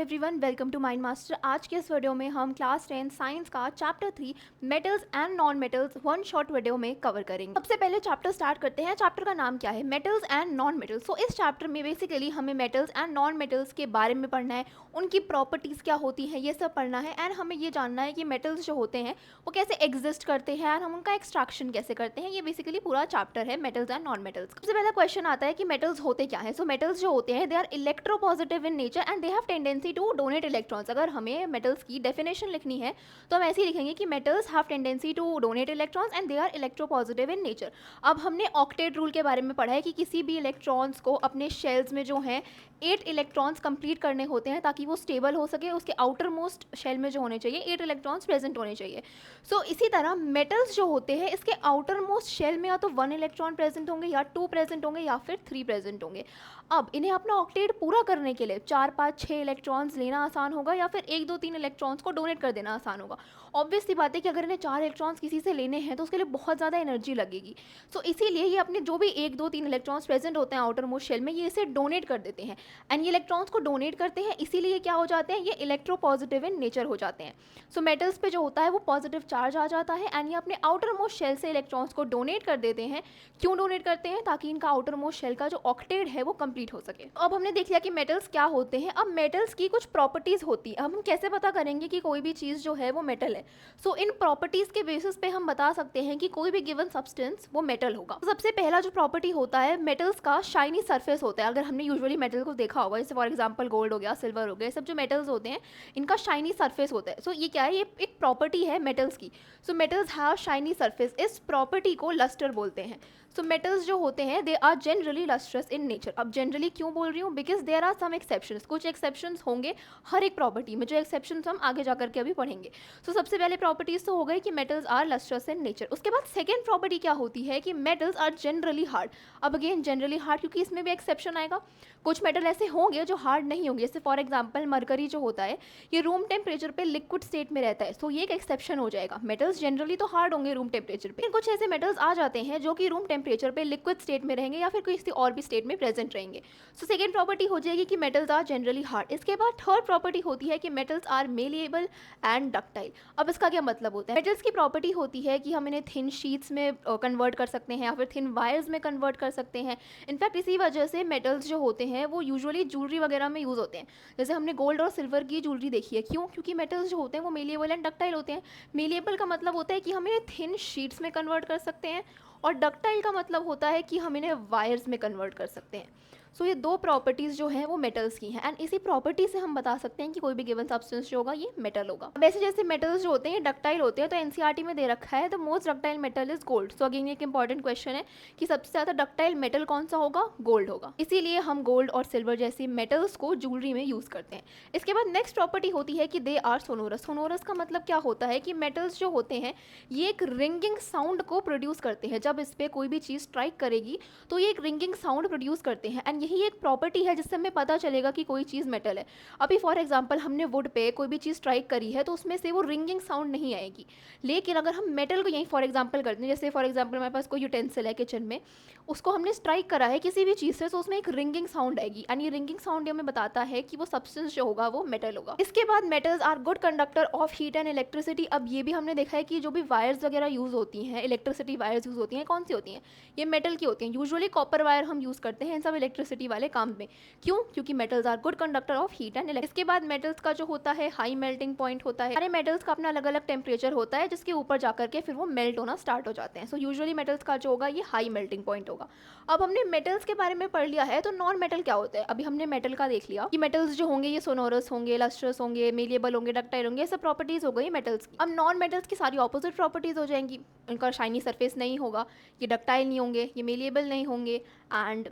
Everyone welcome to Mind Master. आज के इस वीडियो में हम क्लास 10 साइंस का chapter 3 metals and non metals one shot video में कवर करेंगे। सबसे पहले चैप्टर स्टार्ट करते हैं। चैप्टर का नाम क्या है? Metals and non metals. So इस चैप्टर में बेसिकली हमें मेटल्स एंड नॉन मेटल्स के बारे में पढ़ना है, उनकी प्रॉपर्टीज़ क्या होती हैं ये सब पढ़ना है। एंड हमें ये जानना है कि मेटल्स जो होते हैं वो कैसे एग्जिस्ट करते हैं एंड हम उनका एक्सट्रैक्शन कैसे करते हैं। ये बेसिकली पूरा चैप्टर है मेटल्स एंड नॉन मेटल्स। सबसे पहला क्वेश्चन आता है कि मेटल्स होते क्या है। सो मेटल्स जो होते हैं they are electropositive in nature and they have tendency to donate electrons. अगर हमें मेटल्स की डेफिनेशन लिखनी है तो हम ऐसे ही लिखेंगे कि metals have tendency to donate electrons and they are electropositive in nature. अब हमने ऑक्टेट रूल के बारे में पढ़ा है कि किसी भी इलेक्ट्रॉन्स को अपने शेल्स में जो हैं 8 इलेक्ट्रॉन्स कंप्लीट करने होते हैं ताकि वो स्टेबल हो सके। उसके आउटर मोस्ट शेल में जो होने चाहिए 8 इलेक्ट्रॉन्स प्रेजेंट होने चाहिए। सो इसी तरह मेटल्स जो होते हैं इसके आउटर मोस्ट शेल में या तो 1 इलेक्ट्रॉन प्रेजेंट होंगे या 2 प्रेजेंट होंगे या फिर 3 प्रेजेंट होंगे। अब इन्हें अपना ऑक्टेट पूरा करने के लिए 4, 5, 6 इलेक्ट्रॉन्स लेना आसान होगा या फिर 1, 2, 3 इलेक्ट्रॉन्स को डोनेट कर देना आसान होगा। ऑब्वियस सी बात है कि अगर इन्हें 4 इलेक्ट्रॉन्स किसी से लेने हैं तो उसके लिए बहुत ज़्यादा एनर्जी लगेगी। सो इसीलिए ये अपने जो भी 1, 2, 3 इलेक्ट्रॉन्स प्रेजेंट होते हैं आउटर मोस्ट शेल में ये इसे डोनेट कर देते हैं। एंड ये इलेक्ट्रॉन्स को डोनेट करते हैं इसीलिए क्या हो जाते हैं, ये इलेक्ट्रोपॉजिटिव इन नेचर हो जाते हैं। सो मेटल्स पे जो होता है वो पॉजिटिव चार्ज आ जाता है एंड ये अपने आउटर मोस्ट शेल से इलेक्ट्रॉन्स को डोनेट कर देते हैं। क्यों डोनेट करते हैं? ताकि इनका आउटर मोस्ट शेल का जो ऑक्टेट है वो कंप्लीट हो सके। अब हमने देख लिया कि मेटल्स क्या होते हैं। अब मेटल्स की कुछ प्रॉपर्टीज होती है। अब हम कैसे पता करेंगे कि कोई भी चीज़ जो है वो मेटल है? सो इन प्रॉपर्टीज के बेसिस पे हम बता सकते हैं कि कोई भी गिवन सब्सटेंस वो मेटल होगा। सबसे पहला जो प्रॉपर्टी होता है मेटल्स का शाइनी सरफेस होता है। अगर हमने यूजुअली मेटल को देखा होगा, जैसे फॉर एग्जांपल गोल्ड हो गया, सिल्वर हो गया, सब जो मेटल्स होते हैं इनका शाइनी सरफेस होता है। सो ये क्या है? ये एक प्रॉपर्टी है मेटल्स की। So metals have shiny surface. इस प्रॉपर्टी को लस्टर बोलते हैं। सो मेटल्स जो होते हैं they are generally lustrous in nature. अब जनरली क्यों बोल रही हूँ? Because there are some exceptions. कुछ एक्सेप्शंस होंगे हर एक प्रॉपर्टी में, जो एक्सेप्शंस हम आगे जाकर के अभी पढ़ेंगे। सो सबसे पहले प्रॉपर्टीज तो हो गई कि metals are lustrous in nature. उसके बाद सेकेंड प्रॉपर्टी क्या होती है कि मेटल्स आर जनरली हार्ड। अब अगेन जनरली हार्ड क्योंकि इसमें भी एक्सेप्शन आएगा। कुछ मेटल ऐसे होंगे जो हार्ड नहीं होंगे, जैसे फॉर एग्जाम्पल मरकरी जो होता है ये रूम टेम्परेचर पे लिक्विड स्टेट में रहता है। सो ये एक एक्सेप्शन हो जाएगा। मेटल्स जनरली तो हार्ड होंगे रूम टेम्परेचर पे। कुछ ऐसे मेटल्स आ जाते हैं जो कि रूम टेम्परेचर पे लिक्विड स्टेट में रहेंगे या फिर किसी और भी स्टेट में प्रेजेंट रहेंगे। सो सेकेंड प्रॉपर्टी हो जाएगी कि मेटल्स आर जनरली हार्ड। इसके बाद थर्ड प्रॉपर्टी होती है कि metals are malleable and ductile. अब इसका क्या मतलब होता है? मेटल्स की प्रॉपर्टी होती है कि हम इन्हें थिन शीट्स में कन्वर्ट कर सकते हैं या फिर थिन वायर्स में कन्वर्ट कर सकते हैं। इनफैक्ट इसी वजह से मेटल्स जो होते हैं वो यूजुअली ज्वेलरी वगैरह में यूज़ होते हैं। जैसे हमने गोल्ड और सिल्वर की ज्वेलरी देखी है। क्यों? क्योंकि मेटल्स जो होते हैं वो मेलिएबल एंड डक्टाइल होते हैं। मेलिएबल का मतलब होता है कि हम इन्हें थिन शीट्स में कन्वर्ट कर सकते हैं और डक्टाइल का मतलब होता है कि हम इन्हें वायर्स में कन्वर्ट कर सकते हैं। सो ये दो प्रॉपर्टीज़ जो हैं वो मेटल्स की हैं एंड इसी प्रॉपर्टी से हम बता सकते हैं कि कोई भी गिवन सब्सटेंस जो होगा ये मेटल होगा। वैसे जैसे मेटल्स जो होते हैं ये डक्टाइल होते हैं, तो एनसीईआरटी में दे रखा है the most ductile metal is gold. So again एक इंपॉर्टेंट क्वेश्चन है कि सबसे ज़्यादा डक्टाइल मेटल कौन सा होगा? गोल्ड होगा। इसीलिए हम गोल्ड और सिल्वर जैसी मेटल्स को ज्वेलरी में यूज़ करते हैं। इसके बाद नेक्स्ट प्रॉपर्टी होती है कि दे आर सोनोरस। सोनोरस का मतलब क्या होता है कि मेटल्स जो होते हैं ये एक रिंगिंग साउंड को प्रोड्यूस करते हैं। जब इस पर कोई भी चीज़ स्ट्राइक करेगी तो ये एक रिंगिंग साउंड प्रोड्यूस करते हैं एंड यही एक प्रॉपर्टी है जिससे हमें पता चलेगा कि कोई चीज़ मेटल है। अभी फॉर एग्जांपल हमने वुड पे कोई भी चीज़ स्ट्राइक करी है तो उसमें से वो रिंगिंग साउंड नहीं आएगी। लेकिन अगर हम मेटल को यहीं फॉर एग्जांपल करते हैं, जैसे फॉर एग्जांपल हमारे पास कोई यूटेंसिल है किचन में, उसको हमने स्ट्राइक करा है किसी भी चीज़ से तो उसमें एक रिंगिंग साउंड आएगी एंड ये रिंगिंग साउंड हमें बताता है कि वो सब्सटेंस जो होगा वो मेटल होगा। इसके बाद metals are good conductor of heat and electricity. अब ये भी हमने देखा है कि जो भी वायर्स वगैरह यूज़ होती हैं, इलेक्ट्रिसिटी वायर्स यूज़ होती हैं, कौन सी होती हैं? ये मेटल की होती हैं। यूजुअली कॉपर वायर हम यूज़ करते हैं इन सब इलेक्ट्रिसिटी वाले काम में। क्यों? क्योंकि metals are good conductor of heat and electricity. इसके बाद मेटल्स का जो होता है हाई मेल्टिंग पॉइंट होता है। सारे मेटल्स का अपना अलग अलग टेम्परेचर होता है जिसके ऊपर जाकर के फिर वो मेल्ट होना स्टार्ट हो जाते हैं। सो यूजुअली मेटल्स का जो होगा ये हाई मेल्टिंग पॉइंट होगा। अब हमने मेटल्स के बारे में पढ़ लिया है तो नॉन मेटल क्या होता है? अभी हमने मेटल का देख लिया कि मेटल्स जो होंगे ये सोनोरस होंगे, लस्ट्रस होंगे, मेलिएबल होंगे, डक्टाइल होंगे, ये सब प्रॉपर्टीज हो गई मेटल्स की। अब नॉन मेटल्स की सारी ऑपोजिट प्रॉपर्टीज हो जाएंगी। इनका शाइनी सरफेस नहीं होगा, ये डक्टाइल नहीं होंगे, ये मेलिएबल नहीं होंगे एंड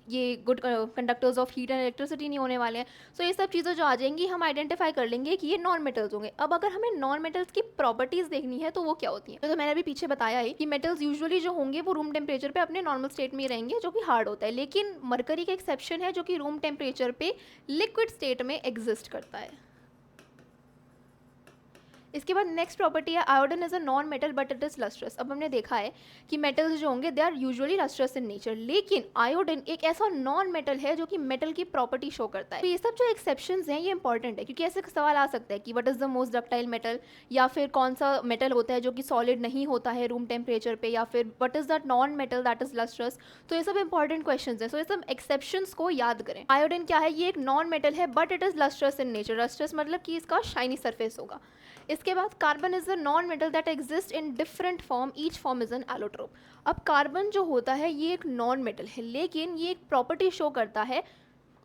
ये good conductors of heat and electricity नहीं होने वाले हैं। सो ये सब चीज़ें जो आ जाएंगी हम आइडेंटिफाई कर लेंगे कि ये नॉन मेटल्स होंगे। अब अगर हमें नॉन मेटल्स की प्रॉपर्टीज़ देखनी है तो वो क्या होती है? तो मैंने अभी पीछे बताया है कि मेटल्स यूजुअली जो होंगे वो रूम टेम्परेचर पे अपने नॉर्मल स्टेट में रहेंगे जो कि हार्ड होता है। लेकिन मरकरी का एक्सेप्शन है जो कि रूम टेम्परेचर पे लिक्विड स्टेट में एग्जिस्ट करता है। इसके बाद नेक्स्ट प्रॉपर्टी है iodine is a non metal but it is lustrous. अब हमने देखा है कि मेटल्स जो होंगे they are usually lustrous in nature, लेकिन आयोडीन एक ऐसा नॉन मेटल है जो कि मेटल की प्रॉपर्टी शो करता है। तो ये सब जो एक्सेप्शंस हैं ये इंपॉर्टेंट है, क्योंकि ऐसे सवाल आ सकता है कि what is the most ductile metal, या फिर कौन सा मेटल होता है जो कि सॉलिड नहीं होता है रूम टेम्परेचर पे, या फिर what is that non metal that is lustrous. तो ये सब इंपॉर्टेंट क्वेश्चंस हैं, सो ये सब एक्सेप्शंस को याद करें। आयोडीन क्या है, ये एक नॉन मेटल है but it is lustrous in nature. Lustrous मतलब कि इसका शाइनी सरफेस होगा। इसके बाद carbon is a non metal that exist in different form, each form is an allotrope. अब कार्बन जो होता है ये एक नॉन मेटल है, लेकिन ये एक प्रॉपर्टी शो करता है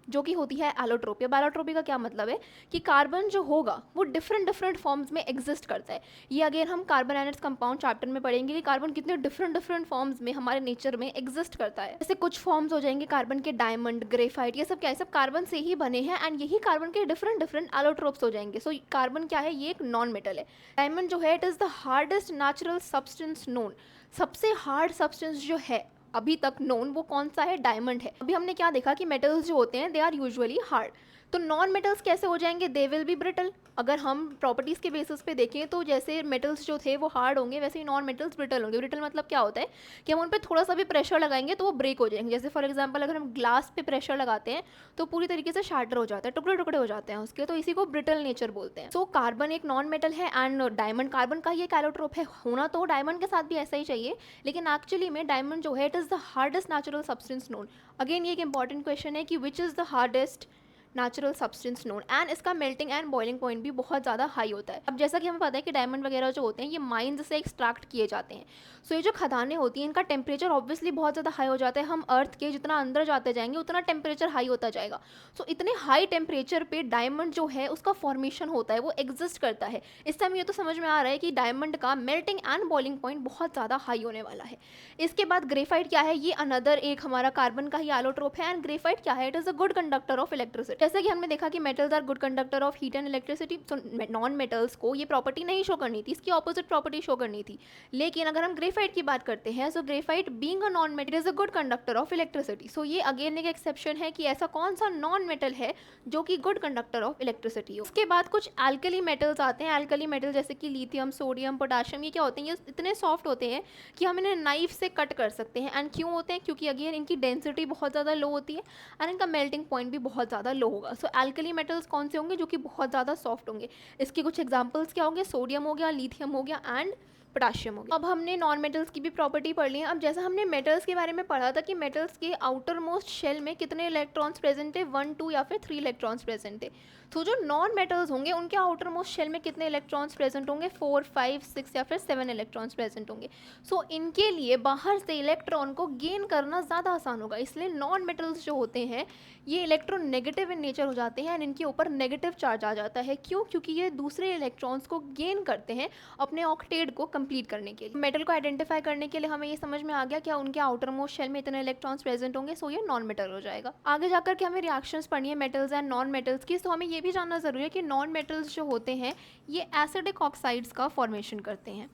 जो कि होती है एलोट्रोपी। अब एलोट्रोपी का क्या मतलब है कि कार्बन जो होगा वो डिफरेंट डिफरेंट फॉर्म्स में एग्जिस्ट करता है। ये अगेन हम carbon and its compound chapter में पढ़ेंगे कि कार्बन कितने डिफरेंट डिफरेंट फॉर्म्स में हमारे नेचर में एग्जिस्ट करता है। जैसे कुछ फॉर्म्स हो जाएंगे कार्बन के, डायमंड, ग्रेफाइट, ये सब क्या है, सब कार्बन से ही बने हैं एंड यही कार्बन के डिफरेंट डिफरेंट एलोट्रोप्स हो जाएंगे। सो कार्बन क्या है, ये एक नॉन मेटल है। डायमंड जो है it is the hardest natural substance known. सबसे हार्ड सब्सटेंस जो है अभी तक नोन वो कौन सा है, डायमंड है। अभी हमने क्या देखा कि मेटल्स जो होते हैं दे आर यूजुअली हार्ड, तो नॉन मेटल्स कैसे हो जाएंगे, दे विल बी ब्रिटल। अगर हम प्रॉपर्टीज़ के बेसिस पे देखें तो जैसे मेटल्स जो थे वो हार्ड होंगे, वैसे ही नॉन मेटल्स ब्रिटल होंगे। ब्रिटल मतलब क्या होता है कि हम उन पर थोड़ा सा भी प्रेशर लगाएंगे तो वो ब्रेक हो जाएंगे। जैसे फॉर एग्जांपल अगर हम ग्लास पे प्रेशर लगाते हैं तो पूरी तरीके से शाटर हो जाता है, टुकड़े टुकड़े हो जाते हैं उसके, तो इसी को ब्रिटल नेचर बोलते हैं। सो कार्बन एक नॉन मेटल है एंड डायमंड कार्बन का ही एक एलोट्रोप है। होना तो डायमंड के साथ भी ऐसा ही चाहिए, लेकिन एक्चुअली में डायमंड जो है it is the hardest natural substance known. Again ये एक इंपॉर्टेंट क्वेश्चन है कि which is the hardest natural substance known, and इसका मेल्टिंग एंड बॉइलिंग पॉइंट भी बहुत ज़्यादा हाई होता है। अब जैसा कि हमें पता है कि डायमंड वगैरह जो होते हैं ये माइंस से एक्सट्रैक्ट किए जाते हैं, सो ये जो खदानें होती हैं इनका टेम्परेचर ऑब्वियसली बहुत ज़्यादा हाई हो जाता है। हम अर्थ के जितना अंदर जाते जाएंगे उतना टेम्परेचर हाई होता जाएगा। सो इतने हाई टेम्परेचर पे डायमंड जो है उसका फॉर्मेशन होता है, वो एग्जिस्ट करता है। इस टाइम ये तो समझ में आ रहा है कि डायमंड का मेल्टिंग एंड बॉइलिंग पॉइंट बहुत ज़्यादा हाई होने वाला है। इसके बाद ग्रेफाइट क्या है, ये अनदर एक हमारा कार्बन का ही एलोट्रोप है एंड ग्रेफाइट क्या है, it is a good conductor of electricity. जैसे कि हमने देखा कि metals are good conductor of heat and electricity, तो नॉन मेटल्स को ये प्रॉपर्टी नहीं शो करनी थी, इसकी ऑपोजिट प्रॉपर्टी शो करनी थी। लेकिन अगर हम ग्रेफाइट की बात करते हैं, so graphite being a non metal is a good conductor of electricity. So ये अगेन एक एक्सेप्शन है कि ऐसा कौन सा नॉन मेटल है जो कि गुड कंडक्टर ऑफ इलेक्ट्रिसिटी हो। उसके बाद कुछ एल्कली मेटल्स आते हैं। एल्कली मेटल जैसे कि लिथियम, सोडियम, पोटाशियम, ये क्या होते हैं, ये इतने सॉफ्ट होते हैं कि हम इन्हें नाइफ से कट कर सकते हैं। एंड क्यों होते हैं, क्योंकि अगेन इनकी डेंसिटी बहुत ज़्यादा लो होती है एंड इनका मेल्टिंग पॉइंट भी बहुत ज़्यादा लो होगा। सो एल्कली मेटल्स कौन से होंगे, जो कि बहुत ज़्यादा सॉफ्ट होंगे। इसके कुछ एग्जांपल्स क्या होंगे, सोडियम हो गया, लिथियम हो गया एंड पोटाशियम हो गया। अब हमने नॉन मेटल्स की भी प्रॉपर्टी पढ़ ली है। अब जैसा हमने मेटल्स के बारे में पढ़ा था कि मेटल्स के आउटर मोस्ट शेल में कितने इलेक्ट्रॉन्स प्रेजेंट है, 1, 2 या फिर 3 इलेक्ट्रॉन्स प्रेजेंट है। तो जो नॉन मेटल्स होंगे उनके आउटर मोस्ट शेल में कितने इलेक्ट्रॉन्स प्रेजेंट होंगे, 4, 5, 6 या फिर 7 इलेक्ट्रॉन्स प्रेजेंट होंगे। सो इनके लिए बाहर से इलेक्ट्रॉन को गेन करना ज़्यादा आसान होगा, इसलिए नॉन मेटल्स जो होते हैं ये इलेक्ट्रॉन नेगेटिव इन नेचर हो जाते हैं एंड इनके ऊपर नेगेटिव चार्ज आ जाता है। क्यों, क्योंकि ये दूसरे इलेक्ट्रॉन्स को गेन करते हैं अपने ऑक्टेट को कंप्लीट करने के लिए। मेटल को आइडेंटिफाई करने के लिए हमें ये समझ में आ गया क्या उनके आउटर मोस्ट शेल में इतने इलेक्ट्रॉन्स प्रेजेंट होंगे, सो ये नॉन मेटल हो जाएगा। आगे जाकर के हमें रिएक्शंस पढ़नी है मेटल्स एंड नॉन मेटल्स की, तो हमें ये भी जानना जरूरी है कि नॉन मेटल्स जो होते हैं ये एसिडिक ऑक्साइड्स का फॉर्मेशन करते हैं।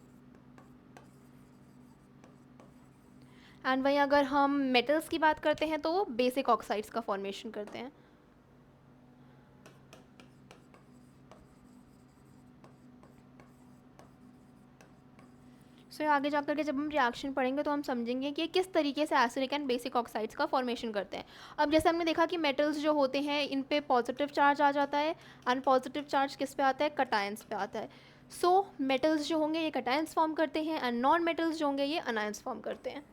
एंड वहीं अगर हम मेटल्स की बात करते हैं तो वो बेसिक ऑक्साइड्स का फॉर्मेशन करते हैं। सो आगे जाकर के जब हम रिएक्शन पढ़ेंगे तो हम समझेंगे कि किस तरीके से एसिडिक एंड बेसिक ऑक्साइड्स का फॉर्मेशन करते हैं। अब जैसे हमने देखा कि मेटल्स जो होते हैं इन पे पॉजिटिव चार्ज आ जाता है एंड पॉजिटिव चार्ज किस पे आता है, कटायंस पे आता है। सो मेटल्स जो होंगे ये कटायंस फॉर्म करते हैं एंड नॉन मेटल्स जो होंगे ये अनायंस फॉर्म करते हैं।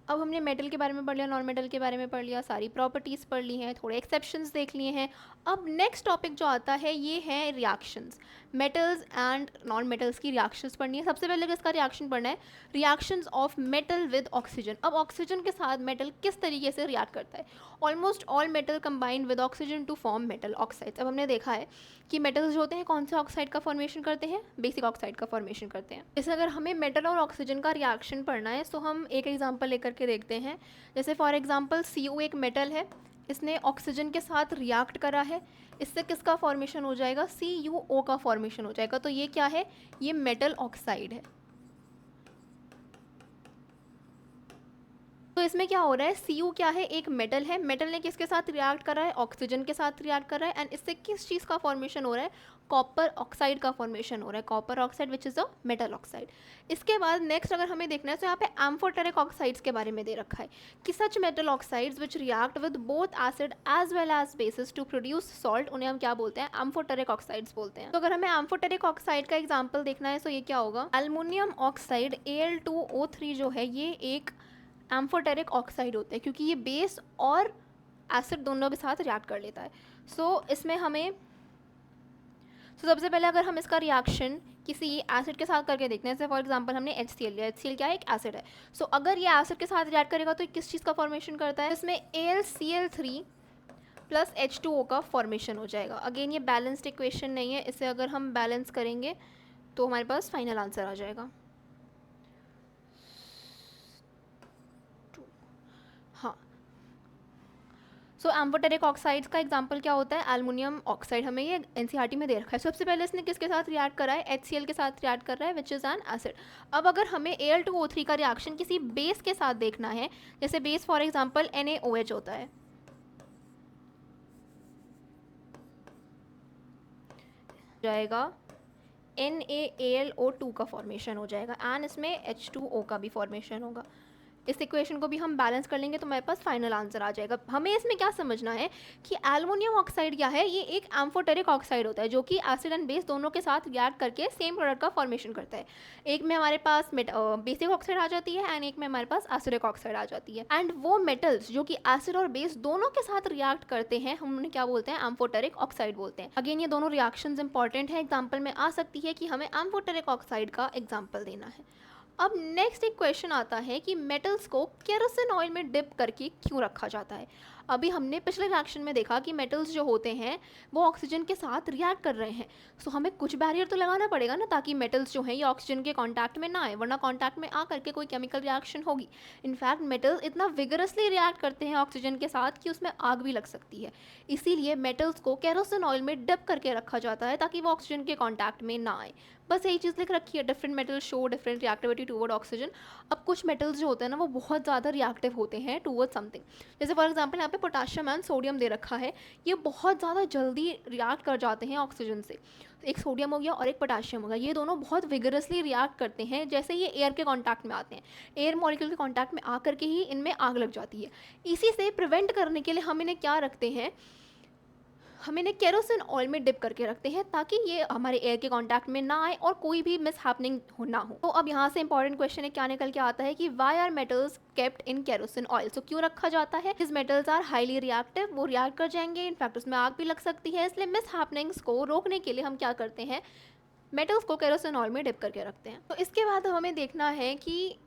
अब हमने मेटल के बारे में पढ़ लिया, नॉन मेटल के बारे में पढ़ लिया, सारी प्रॉपर्टीज़ पढ़ ली हैं, थोड़े एक्सेप्शंस देख लिए हैं। अब नेक्स्ट टॉपिक जो आता है ये है reactions. Metals and non metals की रिएक्शंस पढ़नी है। सबसे पहले किसका रिएक्शन पढ़ना है, reactions of metal with oxygen. अब ऑक्सीजन के साथ मेटल किस तरीके से रिएक्ट करता है। Almost all metal combined with oxygen to form metal oxides. अब हमने देखा है कि मेटल्स जो होते हैं कौन से ऑक्साइड का फॉर्मेशन करते हैं, बेसिक ऑक्साइड का फॉर्मेशन करते हैं। जैसे अगर हमें मेटल और ऑक्सीजन का रिएक्शन पढ़ना है तो हम एक एग्जांपल लेकर के देखते हैं। जैसे फॉर एग्जांपल CO एक मेटल है, इसने ऑक्सीजन के साथ रिएक्ट करा है, इससे किसका फॉर्मेशन हो जाएगा, CuO का फॉर्मेशन हो जाएगा। तो ये क्या है, ये मेटल ऑक्साइड है। तो तो इसमें क्या हो रहा है, Cu क्या है, एक मेटल है, मेटल ने किसके साथ रिएक्ट कर रहा है, ऑक्सीजन के साथ रिएक्ट कर रहा है, एंड इससे किस चीज़ का फॉर्मेशन हो रहा है, कॉपर ऑक्साइड का फॉर्मेशन हो रहा है, copper oxide which is a metal oxide. इसके बाद नेक्स्ट अगर हमें देखना है तो यहाँ पे एम्फोटेरिक ऑक्साइड्स के बारे में दे रखा है कि such metal oxides which react with both acid as well as bases to produce salt, उन्हें हम क्या बोलते हैं, एम्फोटेरिक ऑक्साइड्स बोलते हैं। तो अगर हमें एम्फोटेरिक ऑक्साइड का एग्जाम्पल देखना है तो ये क्या होगा, एल्युमिनियम ऑक्साइड Al2O3 जो है ये एक एम्फोटेरिक ऑक्साइड होता है क्योंकि ये बेस और एसिड दोनों के साथ रिएक्ट कर लेता है। इसमें हमें सबसे पहले अगर हम इसका रिएक्शन किसी एसिड के साथ करके देखते हैं, जैसे फॉर एग्जांपल हमने HCl लिया, HCl क्या है, एक एसिड है। अगर ये एसिड के साथ रिएक्ट करेगा तो किस चीज़ का फॉर्मेशन करता है, इसमें AlCl3 प्लस H2O का फॉर्मेशन हो जाएगा। अगेन ये बैलेंस्ड इक्वेशन नहीं है, इसे अगर हम बैलेंस करेंगे तो हमारे पास फाइनल आंसर आ जाएगा। हाँ, एम्फोटेरिक ऑक्साइड्स का एग्जांपल क्या होता है, एल्युमिनियम ऑक्साइड, हमें ये NCERT में दे रखा है। सबसे पहले इसने किसके साथ रिएक्ट करा है, HCl के साथ रिएक्ट कर रहा है विच इज़ एन एसिड। अब अगर हमें Al2O3 का रिएक्शन किसी बेस के साथ देखना है, जैसे बेस फॉर एग्जांपल NaOH होता है, जाएगा NaAlO2 का फॉर्मेशन हो जाएगा एंड इसमें H2O का भी फॉर्मेशन होगा। इस इक्वेशन को भी हम बैलेंस कर लेंगे तो हमारे पास फाइनल आंसर आ जाएगा। हमें इसमें क्या समझना है कि एल्युमिनियम ऑक्साइड क्या है, ये एक एम्फोटेरिक ऑक्साइड होता है जो कि एसिड एंड बेस दोनों के साथ रिएक्ट करके सेम प्रोडक्ट का फॉर्मेशन करता है। एक में हमारे पास बेसिक ऑक्साइड आ जाती है एंड एक में हमारे पास एसिडिक ऑक्साइड आ जाती है, एंड वो मेटल्स जो कि एसिड और बेस दोनों के साथ रिएक्ट करते हैं हम उन्हें क्या बोलते हैं, एम्फोटेरिक ऑक्साइड बोलते हैं। अगेन ये दोनों रिएक्शंस इंपॉर्टेंट है, एग्जाम्पल में आ सकती है कि हमें एम्फोटेरिक ऑक्साइड का एग्जाम्पल देना है। अब नेक्स्ट एक क्वेश्चन आता है कि मेटल्स को केरोसिन ऑयल में डिप करके क्यों रखा जाता है। अभी हमने पिछले रिएक्शन में देखा कि मेटल्स जो होते हैं वो ऑक्सीजन के साथ रिएक्ट कर रहे हैं, हमें कुछ बैरियर तो लगाना पड़ेगा ना ताकि मेटल्स जो हैं ये ऑक्सीजन के कांटेक्ट में ना आए, वरना कांटेक्ट में आ करके कोई केमिकल रिएक्शन होगी। इनफैक्ट मेटल्स इतना विगरसली रिएक्ट करते हैं ऑक्सीजन के साथ कि उसमें आग भी लग सकती है, इसीलिए मेटल्स को केरोसिन ऑयल में डिप करके रखा जाता है ताकि वो ऑक्सीजन के कॉन्टैक्ट में ना आए। बस यही चीज़ लिख रखी है, different metals show different reactivity toward oxygen. अब कुछ मेटल्स जो होते हैं ना वो बहुत ज़्यादा रिएक्टिव होते हैं टूवर्ड समथिंग, जैसे फॉर एग्जांपल यहाँ पे पोटाशियम एंड सोडियम दे रखा है, ये बहुत ज़्यादा जल्दी रिएक्ट कर जाते हैं ऑक्सीजन से। एक सोडियम हो गया और एक पोटाशियम हो गया, ये दोनों बहुत विगरसली रिएक्ट करते हैं, जैसे ये एयर के कांटेक्ट में आते हैं, एयर मॉलिक्यूल के कांटेक्ट में आकर के ही इनमें आग लग जाती है। इसी से प्रिवेंट करने के लिए हम इन्हें क्या रखते हैं, हम इन्हें केरोसिन ऑयल में डिप करके रखते हैं ताकि ये हमारे एयर के कांटेक्ट में ना आए और कोई भी मिस हैपनिंग ना हो। तो अब यहाँ से इंपॉर्टेंट क्वेश्चन है क्या निकल के आता है कि why are metals kept in kerosene oil, क्यों रखा जाता है, these metals are highly reactive, वो रिएक्ट कर जाएंगे, इनफैक्ट उसमें आग भी लग सकती है, इसलिए मिस हैपनिंग्स को रोकने के लिए हम क्या करते हैं, मेटल्स को केरोसिन ऑयल में डिप करके रखते हैं। तो इसके बाद हमें देखना है कि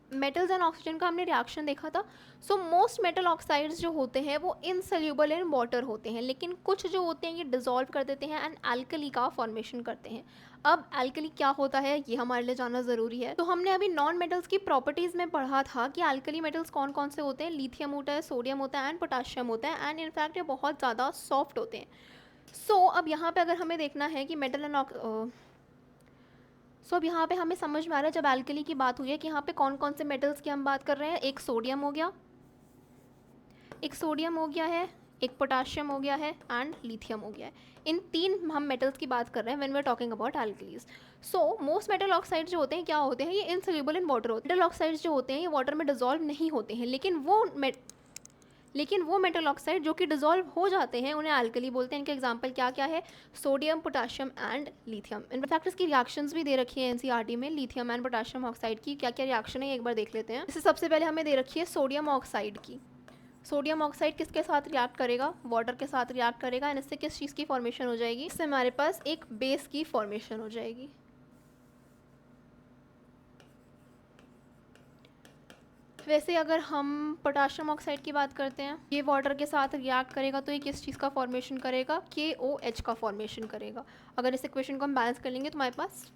मेटल्स एंड ऑक्सीजन का हमने रिएक्शन देखा था। मोस्ट मेटल ऑक्साइड्स जो होते हैं वो इनसोल्यूबल इन वाटर होते हैं, लेकिन कुछ जो होते हैं ये डिसॉल्व कर देते हैं एंड एल्कली का फॉर्मेशन करते हैं। अब एल्कली क्या होता है ये हमारे लिए जानना ज़रूरी है। तो हमने अभी नॉन मेटल्स की प्रॉपर्टीज़ में पढ़ा था कि एल्कली मेटल्स कौन कौन से होते हैं, लिथियम होता है, सोडियम होता है एंड पोटाशियम होता है, एंड इनफैक्ट ये बहुत ज़्यादा सॉफ्ट होते हैं। अब यहाँ पर अगर हमें देखना है कि मेटल एंड अब यहाँ पे हमें समझ में आ रहा है जब एल्कली की बात हुई है कि यहाँ पे कौन कौन से मेटल्स की हम बात कर रहे हैं, एक सोडियम हो गया, एक पोटाशियम हो गया है एंड लिथियम हो गया है। इन तीन हम मेटल्स की बात कर रहे हैं when we are talking about alkalis. Most metal oxides जो होते हैं क्या होते हैं, ये इनसोल्यूबल इन वाटर होते हैं। मेटल ऑक्साइड्स जो होते हैं ये वाटर में डिजॉल्व नहीं होते हैं, लेकिन वो मेटल ऑक्साइड जो कि डिजॉल्व हो जाते हैं उन्हें एल्कली बोलते हैं। इनके एग्जांपल क्या क्या है, sodium, potassium and lithium. In fact इसकी रिएक्शंस भी दे रखी है एनसीईआरटी में, लिथियम एंड पोटाशियम ऑक्साइड की क्या क्या रिएक्शन है एक बार देख लेते हैं। इससे सबसे पहले हमें दे रखी है सोडियम ऑक्साइड की। सोडियम ऑक्साइड किसके साथ रिएक्ट करेगा, वाटर के साथ रिएक्ट करेगा, एंड इससे किस चीज़ की फॉर्मेशन हो जाएगी, इससे हमारे पास एक बेस की फॉर्मेशन हो जाएगी। वैसे अगर हम पोटाशियम ऑक्साइड की बात करते हैं, ये वाटर के साथ रिएक्ट करेगा तो ये किस चीज़ का फॉर्मेशन करेगा, KOH का फॉर्मेशन करेगा। अगर इस इक्वेशन को हम बैलेंस कर लेंगे तो हमारे पास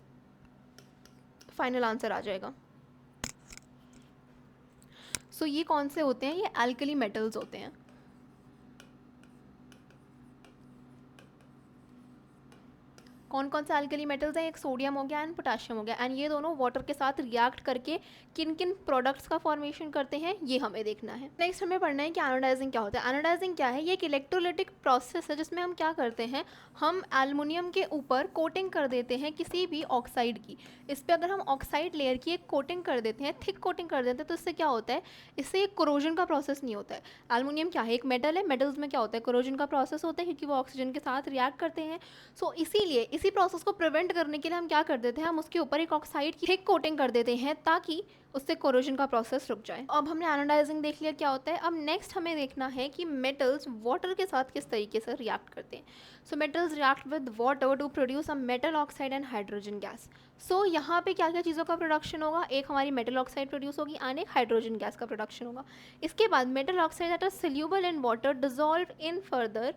फाइनल आंसर आ जाएगा। ये कौन से होते हैं, ये एल्कली मेटल्स होते हैं। कौन कौन से अल्कली मेटल्स हैं, एक सोडियम हो गया एंड पोटाशियम हो गया, एंड ये दोनों वाटर के साथ रिएक्ट करके किन किन प्रोडक्ट्स का फॉर्मेशन करते हैं ये हमें देखना है। नेक्स्ट हमें पढ़ना है कि एनोडाइजिंग क्या होता है। एनोडाइजिंग क्या है, ये एक इलेक्ट्रोलिटिक प्रोसेस है जिसमें हम क्या करते हैं, हम एल्युमिनियम के ऊपर कोटिंग कर देते हैं किसी भी ऑक्साइड की। इस पर अगर हम ऑक्साइड लेयर की एक कोटिंग कर देते हैं, थिक कोटिंग कर देते हैं, तो इससे क्या होता है, इससे एक कोरोजन का प्रोसेस नहीं होता है। एल्युमिनियम क्या है, एक मेटल है, मेटल्स में क्या होता है, कोरोजन का प्रोसेस होता है क्योंकि वो ऑक्सीजन के साथ रिएक्ट करते हैं। सो इसीलिए इसी प्रोसेस को प्रिवेंट करने के लिए हम क्या कर देते हैं, हम उसके ऊपर एक ऑक्साइड की थिक कोटिंग कर देते हैं ताकि उससे कोरोजन का प्रोसेस रुक जाए। अब हमने एनोडाइजिंग देख लिया क्या होता है। अब नेक्स्ट हमें देखना है कि मेटल्स वाटर के साथ किस तरीके से रिएक्ट करते हैं। So metals react with water to produce a metal oxide and hydrogen gas. So यहाँ पे क्या क्या चीज़ों का प्रोडक्शन होगा, एक हमारी मेटल ऑक्साइड प्रोड्यूस होगी एंड एक हाइड्रोजन गैस का प्रोडक्शन होगा। इसके बाद metal oxide that are soluble in water dissolve in further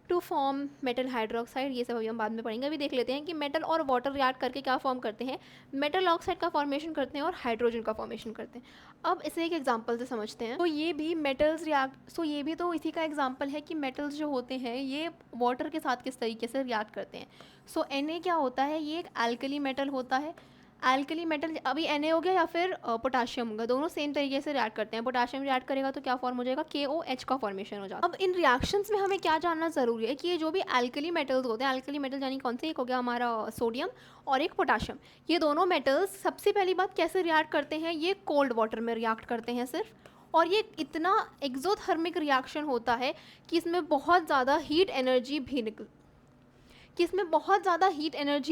to form metal hydroxide. ये सब अभी हम बाद में पढ़ेंगे। अभी देख लेते हैं कि मेटल और वाटर रिएक्ट करके क्या फॉर्म करते हैं, मेटल ऑक्साइड का फॉर्मेशन करते हैं और हाइड्रोजन का फॉर्मेशन करते हैं। अब इसे एक एग्जांपल से समझते हैं। तो ये भी मेटल्स रिएक्ट, सो ये भी तो इसी का एग्जांपल है कि मेटल्स जो होते हैं ये वाटर के साथ किस तरीके से रिएक्ट करते हैं। सो Na क्या होता है, ये एक एल्कली मेटल होता है। एल्कली मेटल अभी Na हो गया या फिर पोटाशियम होगा, दोनों सेम तरीके से रिएक्ट करते हैं। पोटाशियम रिएक्ट करेगा तो क्या फॉर्म हो जाएगा, KOH का फॉर्मेशन हो जाता है। अब इन रिएक्शंस में हमें क्या जानना ज़रूरी है कि ये जो भी एल्कली मेटल्स होते हैं, एल्कली मेटल यानी कौन से, एक हो गया हमारा सोडियम और एक पोटाशियम, ये दोनों मेटल्स सबसे पहली बात कैसे रिएक्ट करते हैं, ये कोल्ड वाटर में रिएक्ट करते हैं सिर्फ। और ये इतना एक्सोथर्मिक रिएक्शन होता है कि इसमें बहुत ज़्यादा हीट एनर्जी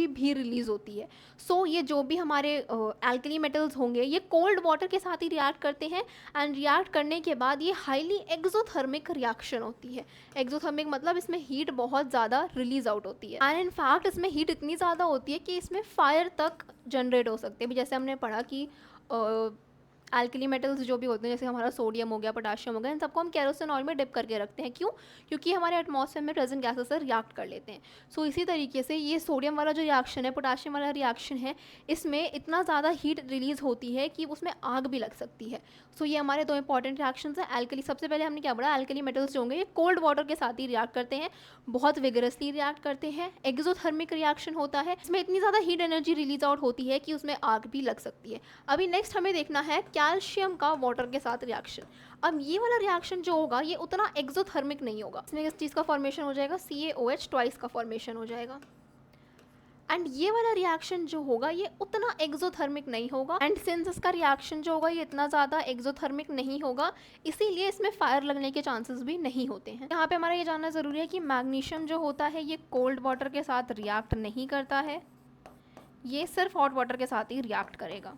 भी रिलीज़ होती है। सो ये जो भी हमारे एल्कली मेटल्स होंगे ये कोल्ड वाटर के साथ ही रिएक्ट करते हैं एंड रिएक्ट करने के बाद ये हाईली एक्सोथर्मिक रिएक्शन होती है। एक्सोथर्मिक मतलब इसमें हीट बहुत ज़्यादा रिलीज आउट होती है एंड इनफैक्ट इसमें हीट इतनी ज़्यादा होती है कि इसमें फायर तक जनरेट हो सकते हैं। जैसे हमने पढ़ा कि एल्कली मेटल्स जो भी होते हैं जैसे हमारा सोडियम हो गया, पोटाशियम हो गया, इन सबको हम केरोसिन ऑयल में डिप करके रखते हैं। क्यों, क्योंकि हमारे एटमॉस्फेयर में प्रेजेंट गैसेस से रिएक्ट कर लेते हैं। सो इसी तरीके से ये सोडियम वाला जो रिएक्शन है, पोटाशियम वाला रिएक्शन है, इसमें इतना ज़्यादा हीट रिलीज होती है कि उसमें आग भी लग सकती है। सो ये हमारे दो इंपॉर्टेंट रिएक्शंस हैं। एल्कली, सबसे पहले हमने क्या पढ़ा, एल्कली मेटल्स जो होंगे ये कोल्ड वाटर के साथ ही रिएक्ट करते हैं, बहुत विगरसली रिएक्ट करते हैं, एक्सोथर्मिक रिएक्शन होता है, इसमें इतनी ज़्यादा हीट एनर्जी रिलीज आउट होती है कि उसमें आग भी लग सकती है। अभी नेक्स्ट हमें देखना है कैल्शियम का वाटर के साथ रिएक्शन। अब ये वाला रिएक्शन जो होगा ये उतना एक्सोथर्मिक नहीं होगा, इसमें किस चीज़ का फॉर्मेशन हो जाएगा, CaOH ट्वाइस का फॉर्मेशन हो जाएगा। एंड ये वाला रिएक्शन जो होगा ये उतना एक्सोथर्मिक नहीं होगा एंड सिंस इसका रिएक्शन जो होगा ये इतना ज़्यादा एक्सोथर्मिक नहीं होगा इसीलिए इसमें फायर लगने के चांसेस भी नहीं होते हैं। यहाँ पे हमारा ये जानना ज़रूरी है कि मैग्नीशियम जो होता है ये कोल्ड वाटर के साथ रिएक्ट नहीं करता है, ये सिर्फ हॉट वाटर के साथ ही रिएक्ट करेगा।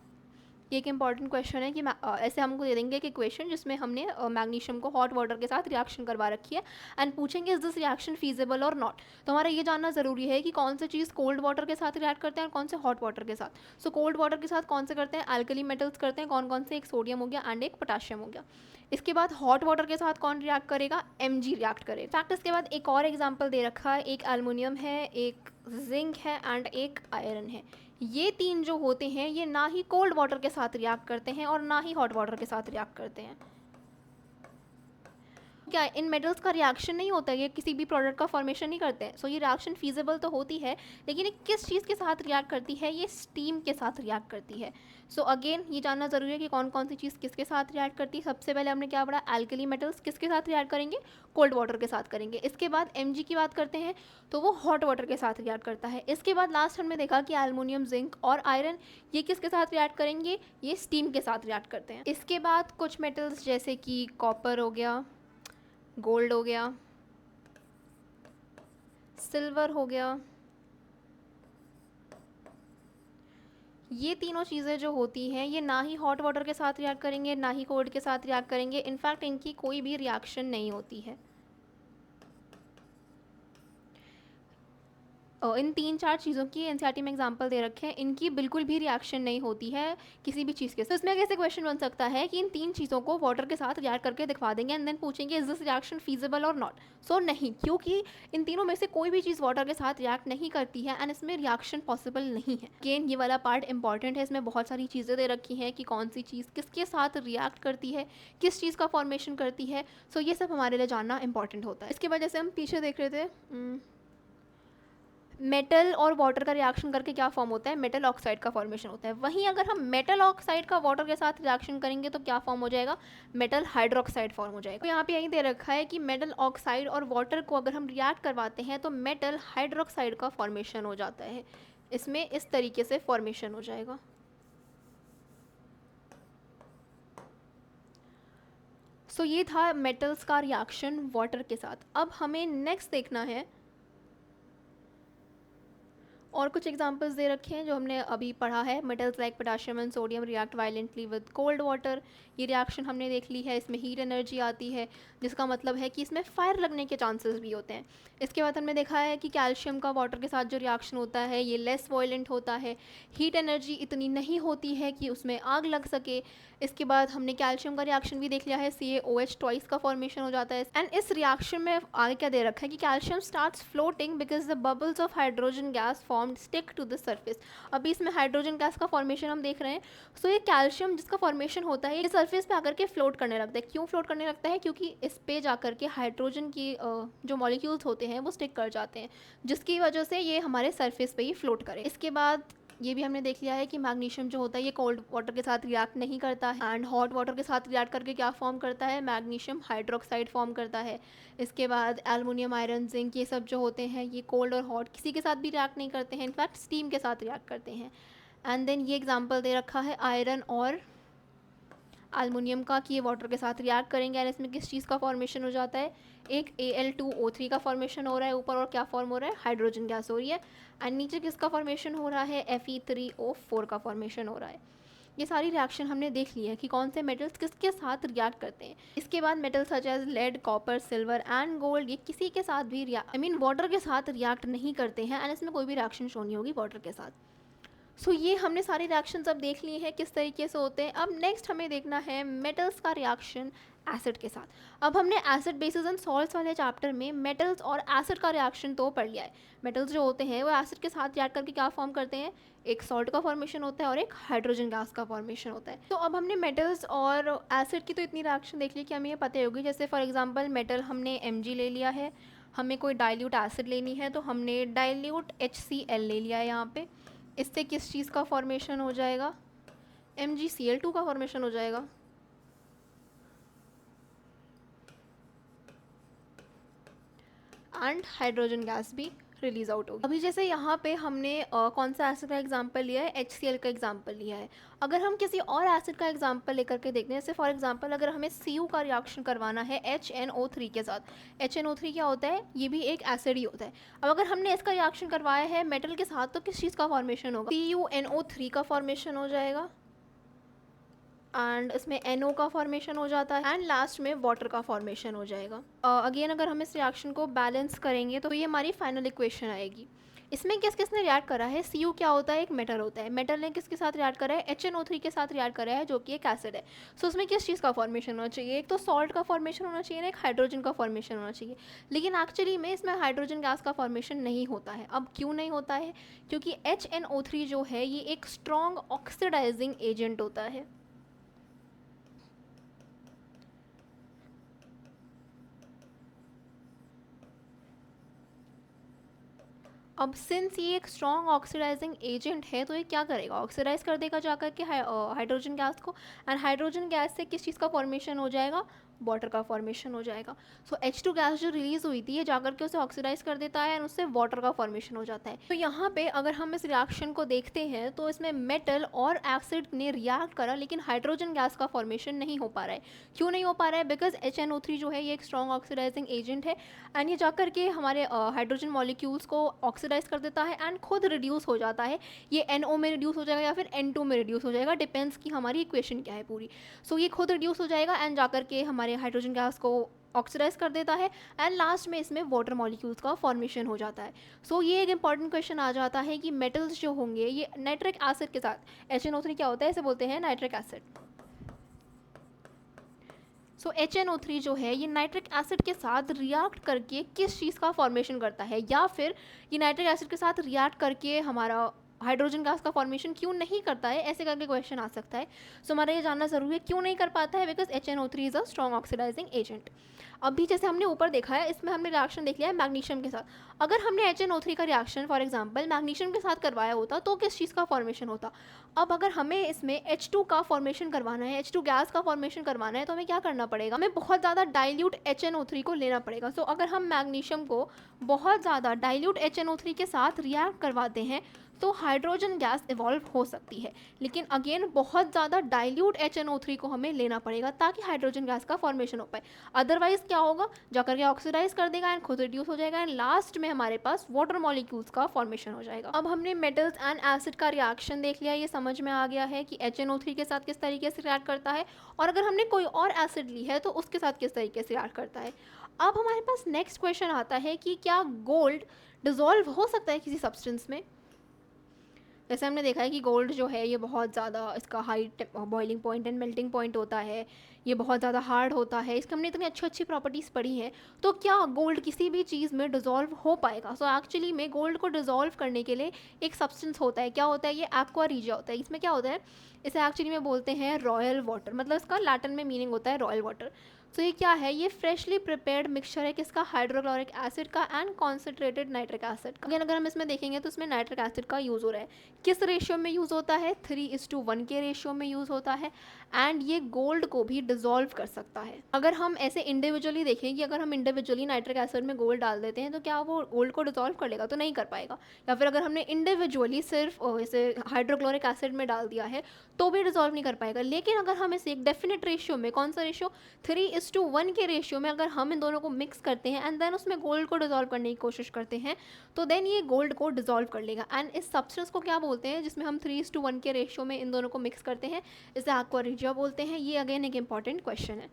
ये एक इंपॉर्टेंट क्वेश्चन है कि ऐसे हमको दे देंगे कि क्वेश्चन जिसमें हमने मैग्नीशियम को हॉट वाटर के साथ रिएक्शन करवा रखी है एंड पूछेंगे इज दिस रिएक्शन फीजिबल और नॉट। तो हमारा ये जानना ज़रूरी है कि कौन सी चीज़ कोल्ड वाटर के साथ रिएक्ट करते हैं और कौन से हॉट वाटर के साथ। सो कोल्ड वाटर के साथ कौन से करते हैं, एल्कली मेटल्स करते हैं, कौन कौन से, एक सोडियम हो गया एंड एक पोटाशियम हो गया। इसके बाद हॉट वाटर के साथ कौन रिएक्ट करेगा, Mg रिएक्ट करेगा। फैक्ट इसके बाद एक और एग्जाम्पल दे रखा है, एक एल्युमिनियम है, एक जिंक है एंड एक आयरन है। ये तीन जो होते हैं ये ना ही कोल्ड वाटर के साथ रिएक्ट करते हैं और ना ही हॉट वाटर के साथ रिएक्ट करते हैं। क्या इन मेटल्स का रिएक्शन नहीं होता है, ये किसी भी प्रोडक्ट का फॉर्मेशन नहीं करते हैं। सो ये रिएक्शन फीजिबल तो होती है लेकिन ये किस चीज़ के साथ रिएक्ट करती है, ये स्टीम के साथ रिएक्ट करती है। सो अगेन ये जानना ज़रूरी है कि कौन कौन सी चीज़ किसके साथ रिएक्ट करती है। सबसे पहले हमने क्या पढ़ा, एल्कली मेटल्स किसके साथ रिएक्ट करेंगे, कोल्ड वाटर के साथ करेंगे। इसके बाद Mg की बात करते हैं तो वो हॉट वाटर के साथ रिएक्ट करता है। इसके बाद लास्ट हमने देखा कि एल्युमिनियम, जिंक और आयरन ये किसके साथ रिएक्ट करेंगे, ये स्टीम के साथ रिएक्ट करते हैं। इसके बाद कुछ मेटल्स जैसे कि कॉपर हो गया, गोल्ड हो गया, सिल्वर हो गया, ये तीनों चीज़ें जो होती हैं ये ना ही हॉट वाटर के साथ रिएक्ट करेंगे ना ही कोल्ड के साथ रिएक्ट करेंगे। इनफैक्ट इनकी कोई भी रिएक्शन नहीं होती है। इन 3-4 चीज़ों की एनसीईआरटी में एग्जांपल दे रखे हैं, इनकी बिल्कुल भी रिएक्शन नहीं होती है किसी भी चीज़ के साथ। तो इसमें कैसे क्वेश्चन बन सकता है कि इन 3 चीज़ों को वाटर के साथ रिएक्ट करके दिखा देंगे एंड देन पूछेंगे इज दिस रिएक्शन फीजिबल और नॉट। सो नहीं, क्योंकि इन तीनों में से कोई भी चीज़ वाटर के साथ रिएक्ट नहीं करती है एंड इसमें रिएक्शन पॉसिबल नहीं है। अगेन ये वाला पार्ट इंपॉर्टेंट है, इसमें बहुत सारी चीज़ें दे रखी हैं कि कौन सी चीज़ किसके साथ रिएक्ट करती है, किस चीज़ का फॉर्मेशन करती है। सो ये सब हमारे लिए जानना इंपॉर्टेंट होता है। इसके वजह से हम पीछे देख रहे थे मेटल और वाटर का रिएक्शन करके क्या फॉर्म होता है, मेटल ऑक्साइड का फॉर्मेशन होता है। वहीं अगर हम मेटल ऑक्साइड का वाटर के साथ रिएक्शन करेंगे तो क्या फॉर्म हो जाएगा, मेटल हाइड्रोक्साइड फॉर्म हो जाएगा। तो यहाँ पे यही दे रखा है कि मेटल ऑक्साइड और वाटर को अगर हम रिएक्ट करवाते हैं तो मेटल हाइड्रोक्साइड का फॉर्मेशन हो जाता है। इसमें इस तरीके से फॉर्मेशन हो जाएगा। सो ये था मेटल्स का रिएक्शन वाटर के साथ। अब हमें नेक्स्ट देखना है, और कुछ एग्जांपल्स दे रखे हैं जो हमने अभी पढ़ा है। Metals like potassium and sodium react violently with cold water, ये रिएक्शन हमने देख ली है। इसमें हीट एनर्जी आती है, जिसका मतलब है कि इसमें फायर लगने के चांसेस भी होते हैं। इसके बाद हमने देखा है कि कैल्शियम का वाटर के साथ जो रिएक्शन होता है ये लेस वायलेंट होता है, हीट एनर्जी इतनी नहीं होती है कि उसमें आग लग सके। इसके बाद हमने कैल्शियम का रिएक्शन भी देख लिया है, CaOH ट्वाइस का फॉर्मेशन हो जाता है। एंड इस रिएक्शन में आगे क्या दे रखा है कि calcium starts floating because the bubbles of hydrogen gas formed stick to the surface. अभी इसमें हाइड्रोजन गैस का फॉर्मेशन हम देख रहे हैं। सो ये कैल्शियम जिसका फॉर्मेशन होता है ये सरफेस पे आकर के फ्लोट करने लगता है। क्यों फ्लोट करने लगता है, क्योंकि इस पे जाकर के हाइड्रोजन की जो मॉलिक्यूल्स होते हैं वो स्टिक कर जाते हैं, जिसकी वजह से ये हमारे सरफेस पे ही फ्लोट करे। इसके बाद ये भी हमने देख लिया है कि मैग्नीशियम जो होता है ये कोल्ड वाटर के साथ रिएक्ट नहीं करता है, एंड हॉट वाटर के साथ रिएक्ट करके क्या फॉर्म करता है, मैग्नीशियम हाइड्रोक्साइड फॉर्म करता है। इसके बाद एल्युमिनियम, आयरन, जिंक, ये सब जो होते हैं ये कोल्ड और हॉट किसी के साथ भी रिएक्ट नहीं करते हैं, इनफैक्ट स्टीम के साथ रिएक्ट करते हैं। एंड देन ये एग्जाम्पल दे रखा है आयरन और एल्युमिनियम का कि ये वाटर के साथ रिएक्ट करेंगे, एंड इसमें किस चीज़ का फॉर्मेशन हो जाता है, एक Al2O3 का फॉर्मेशन हो रहा है ऊपर, और क्या फॉर्म हो रहा है, हाइड्रोजन गैस हो रही है। एंड नीचे किसका फॉर्मेशन हो रहा है, Fe3O4 का फॉर्मेशन हो रहा है। ये सारी रिएक्शन हमने देख ली है कि कौन से मेटल्स किसके साथ रिएक्ट करते हैं। इसके बाद metals such as lead, copper, silver and gold, ये किसी के साथ भी वाटर के साथ रिएक्ट नहीं करते हैं, एंड इसमें कोई भी रिएक्शन शो नहीं होगी वाटर के साथ। सो ये हमने सारे रिएक्शंस अब देख लिए हैं किस तरीके से होते हैं। अब नेक्स्ट हमें देखना है मेटल्स का रिएक्शन एसिड के साथ। अब हमने एसिड बेसिस एंड सॉल्ट्स वाले चैप्टर में मेटल्स और एसिड का रिएक्शन तो पढ़ लिया है। मेटल्स जो होते हैं वो एसिड के साथ रिएक्ट करके क्या फॉर्म करते हैं, एक सॉल्ट का फॉर्मेशन होता है और एक हाइड्रोजन गैस का फॉर्मेशन होता है। तो अब हमने मेटल्स और एसिड की तो इतनी रिएक्शन देख ली कि हमें ये पता होगी। जैसे फॉर एग्जाम्पल मेटल हमने Mg ले लिया है, हमें कोई डाइल्यूट एसिड लेनी है तो हमने डाइल्यूट HCl ले लिया है। यहाँ पे इससे किस चीज़ का फॉर्मेशन हो जाएगा, MgCl2 का फॉर्मेशन हो जाएगा। एंड हाइड्रोजन गैस भी रिलीज आउट होगी। अभी जैसे यहाँ पे हमने कौन सा एसिड का एग्जांपल लिया है, HCl का एग्जांपल लिया है। अगर हम किसी और एसिड का एग्जांपल लेकर के देखते हैं, जैसे फॉर एग्जांपल अगर हमें Cu का रिएक्शन करवाना है HNO3 के साथ। HNO3 क्या होता है, ये भी एक एसिड ही होता है। अब अगर हमने इसका रिएक्शन करवाया है मेटल के साथ तो किस चीज़ का फॉर्मेशन होगा, CuNO3 का फॉर्मेशन हो जाएगा, एंड इसमें NO का फॉर्मेशन हो जाता है, एंड लास्ट में वाटर का फॉर्मेशन हो जाएगा। अगेन अगर हम इस रिएक्शन को बैलेंस करेंगे तो ये हमारी फाइनल इक्वेशन आएगी। इसमें किस किसने रिएक्ट करा है, Cu क्या होता है, एक मेटल होता है। मेटल ने किसके साथ रिएक्ट करा है, HNO3 के साथ रिएक्ट करा है जो कि एक एसिड है। सो उसमें किस चीज़ का फॉर्मेशन होना चाहिए, एक तो सॉल्ट का फॉर्मेशन होना चाहिए ना, एक हाइड्रोजन का फॉर्मेशन होना चाहिए। लेकिन एक्चुअली में इसमें हाइड्रोजन गैस का फॉर्मेशन नहीं होता है। अब क्यों नहीं होता है, क्योंकि HNO3 जो है ये एक स्ट्रॉन्ग ऑक्सीडाइजिंग एजेंट होता है। अब सिंस ये एक स्ट्रॉन्ग ऑक्सीडाइजिंग एजेंट है तो ये क्या करेगा, ऑक्सीडाइज कर देगा जाकर के हाइड्रोजन गैस को, एंड हाइड्रोजन गैस से किस चीज़ का फॉर्मेशन हो जाएगा, वाटर का फॉर्मेशन हो जाएगा। सो H2 गैस जो रिलीज हुई थी ये जाकर के उसे ऑक्सीडाइज कर देता है एंड उससे वाटर का फॉर्मेशन हो जाता है। तो यहाँ पे अगर हम इस रिएक्शन को देखते हैं तो इसमें मेटल और एसिड ने रिएक्ट करा लेकिन हाइड्रोजन गैस का फॉर्मेशन नहीं हो पा रहा है। क्यों नहीं हो पा रहा है, बिकॉज HNO3 जो है ये एक स्ट्रॉन्ग ऑक्सीडाइजिंग एजेंट है, एंड ये जाकर के हमारे हाइड्रोजन मॉलिक्यूल्स को ऑक्सीडाइज कर देता है एंड खुद रिड्यूस हो जाता है। ये NO में रिड्यूस हो जाएगा या फिर N2 में रिड्यूस हो जाएगा, डिपेंड्स कि हमारी इक्वेशन क्या है पूरी। सो ये खुद रिड्यूस हो जाएगा एंड जाकर के हमारे हाइड्रोजन गैस को ऑक्सीडाइज कर देता है, एंड लास्ट में इसमें वाटर मॉलिक्यूल्स का फॉर्मेशन हो जाता है। सो ये एक इंपॉर्टेंट क्वेश्चन आ जाता है कि मेटल्स जो होंगे ये नाइट्रिक एसिड के साथ, HNO3 क्या होता है, इसे बोलते हैं नाइट्रिक एसिड। सो HNO3 जो है ये नाइट्रिक एसिड के साथ रिएक्ट करके किस चीज़ का फॉर्मेशन करता है, या फिर ये नाइट्रिक एसिड के साथ रिएक्ट करके हमारा हाइड्रोजन गैस का फॉर्मेशन क्यों नहीं करता है, ऐसे करके क्वेश्चन आ सकता है। सो हमारा ये जानना ज़रूरी है क्यों नहीं कर पाता है, because HNO3 is a strong oxidising agent. अभी जैसे हमने ऊपर देखा है, इसमें हमने रिएक्शन देख लिया है मैग्नीशियम के साथ। अगर हमने HNO3 का रिएक्शन फॉर एग्जांपल मैग्नीशियम के साथ करवाया होता तो किस चीज़ का फॉर्मेशन होता। अब अगर हमें इसमें H2 का फॉर्मेशन करवाना है, H2 गैस का फॉर्मेशन करवाना है, तो हमें क्या करना पड़ेगा, हमें बहुत ज़्यादा डाइल्यूट HNO3 को लेना पड़ेगा। सो अगर हम मैग्नीशियम को बहुत ज़्यादा डाइल्यूट HNO3 के साथ रिएक्ट करवाते हैं तो हाइड्रोजन गैस इवॉल्व हो सकती है। लेकिन अगेन बहुत ज़्यादा डाइल्यूट HNO3 को हमें लेना पड़ेगा ताकि हाइड्रोजन गैस का फॉर्मेशन हो पाए। अदरवाइज क्या होगा, जाकर के ऑक्सीडाइज कर देगा एंड खुद रिड्यूस हो जाएगा एंड लास्ट में हमारे पास वाटर मॉलिक्यूल्स का फॉर्मेशन हो जाएगा। अब हमने मेटल्स एंड एसिड का रिएक्शन देख लिया, ये समझ में आ गया है कि HNO3 के साथ किस तरीके से रिएक्ट करता है, और अगर हमने कोई और एसिड ली है तो उसके साथ किस तरीके से रिएक्ट करता है। अब हमारे पास नेक्स्ट क्वेश्चन आता है कि क्या गोल्ड डिजॉल्व हो सकता है किसी सब्सटेंस में। जैसे हमने देखा है कि गोल्ड जो है ये बहुत ज़्यादा, इसका high boiling point and melting point होता है, ये बहुत ज़्यादा हार्ड होता है, इसके हमने इतनी अच्छी अच्छी प्रॉपर्टीज़ पढ़ी हैं। तो क्या गोल्ड किसी भी चीज़ में डिज़ोल्व हो पाएगा। सो एक्चुअली में गोल्ड को डिज़ोल्व करने के लिए एक सब्सटेंस होता है, क्या होता है, ये एक्वा रीजिया होता है। इसमें क्या होता है, इसे एक्चुअली में बोलते हैं रॉयल वाटर, मतलब इसका लैटिन में मीनिंग होता है रॉयल वाटर। सो ये क्या है, ये फ्रेशली प्रिपेयर्ड मिक्सचर है किसका, हाइड्रोक्लोरिक एसिड का एंड कॉन्सेंट्रेटेड नाइट्रिक एसिड का। अगेन अगर हम इसमें देखेंगे तो इसमें नाइट्रिक एसिड का यूज़ हो रहा है, किस रेशियो में यूज़ होता है, 3:1 के रेशियो में यूज़ होता है एंड ये गोल्ड को भी डिज़ोल्व कर सकता है। अगर हम ऐसे इंडिविजुअली देखें कि अगर हम इंडिविजुअली नाइट्रिक एसिड में गोल्ड डाल देते हैं तो क्या वो गोल्ड को डिज़ोल्व कर लेगा, तो नहीं कर पाएगा। या फिर अगर हमने इंडिविजुअली सिर्फ इसे हाइड्रोक्लोरिक एसिड में डाल दिया है तो भी डिज़ोल्व नहीं कर पाएगा। लेकिन अगर हम इसे एक डेफिनेट रेशियो में, कौन सा रेशियो, 3:1 के रेशियो में अगर हम इन दोनों को मिक्स करते हैं एंड देन उसमें गोल्ड को डिज़ोल्व करने की कोशिश करते हैं तो देन ये गोल्ड को डिज़ोल्व कर लेगा। एंड इस सब्सटेंस को क्या बोलते हैं जिसमें हम 3:1 के रेशियो में इन दोनों को मिक्स करते हैं, इसे एक्वा रीजिया बोलते हैं। ये अगेन एक इंपॉर्टेंट क्वेश्चन है।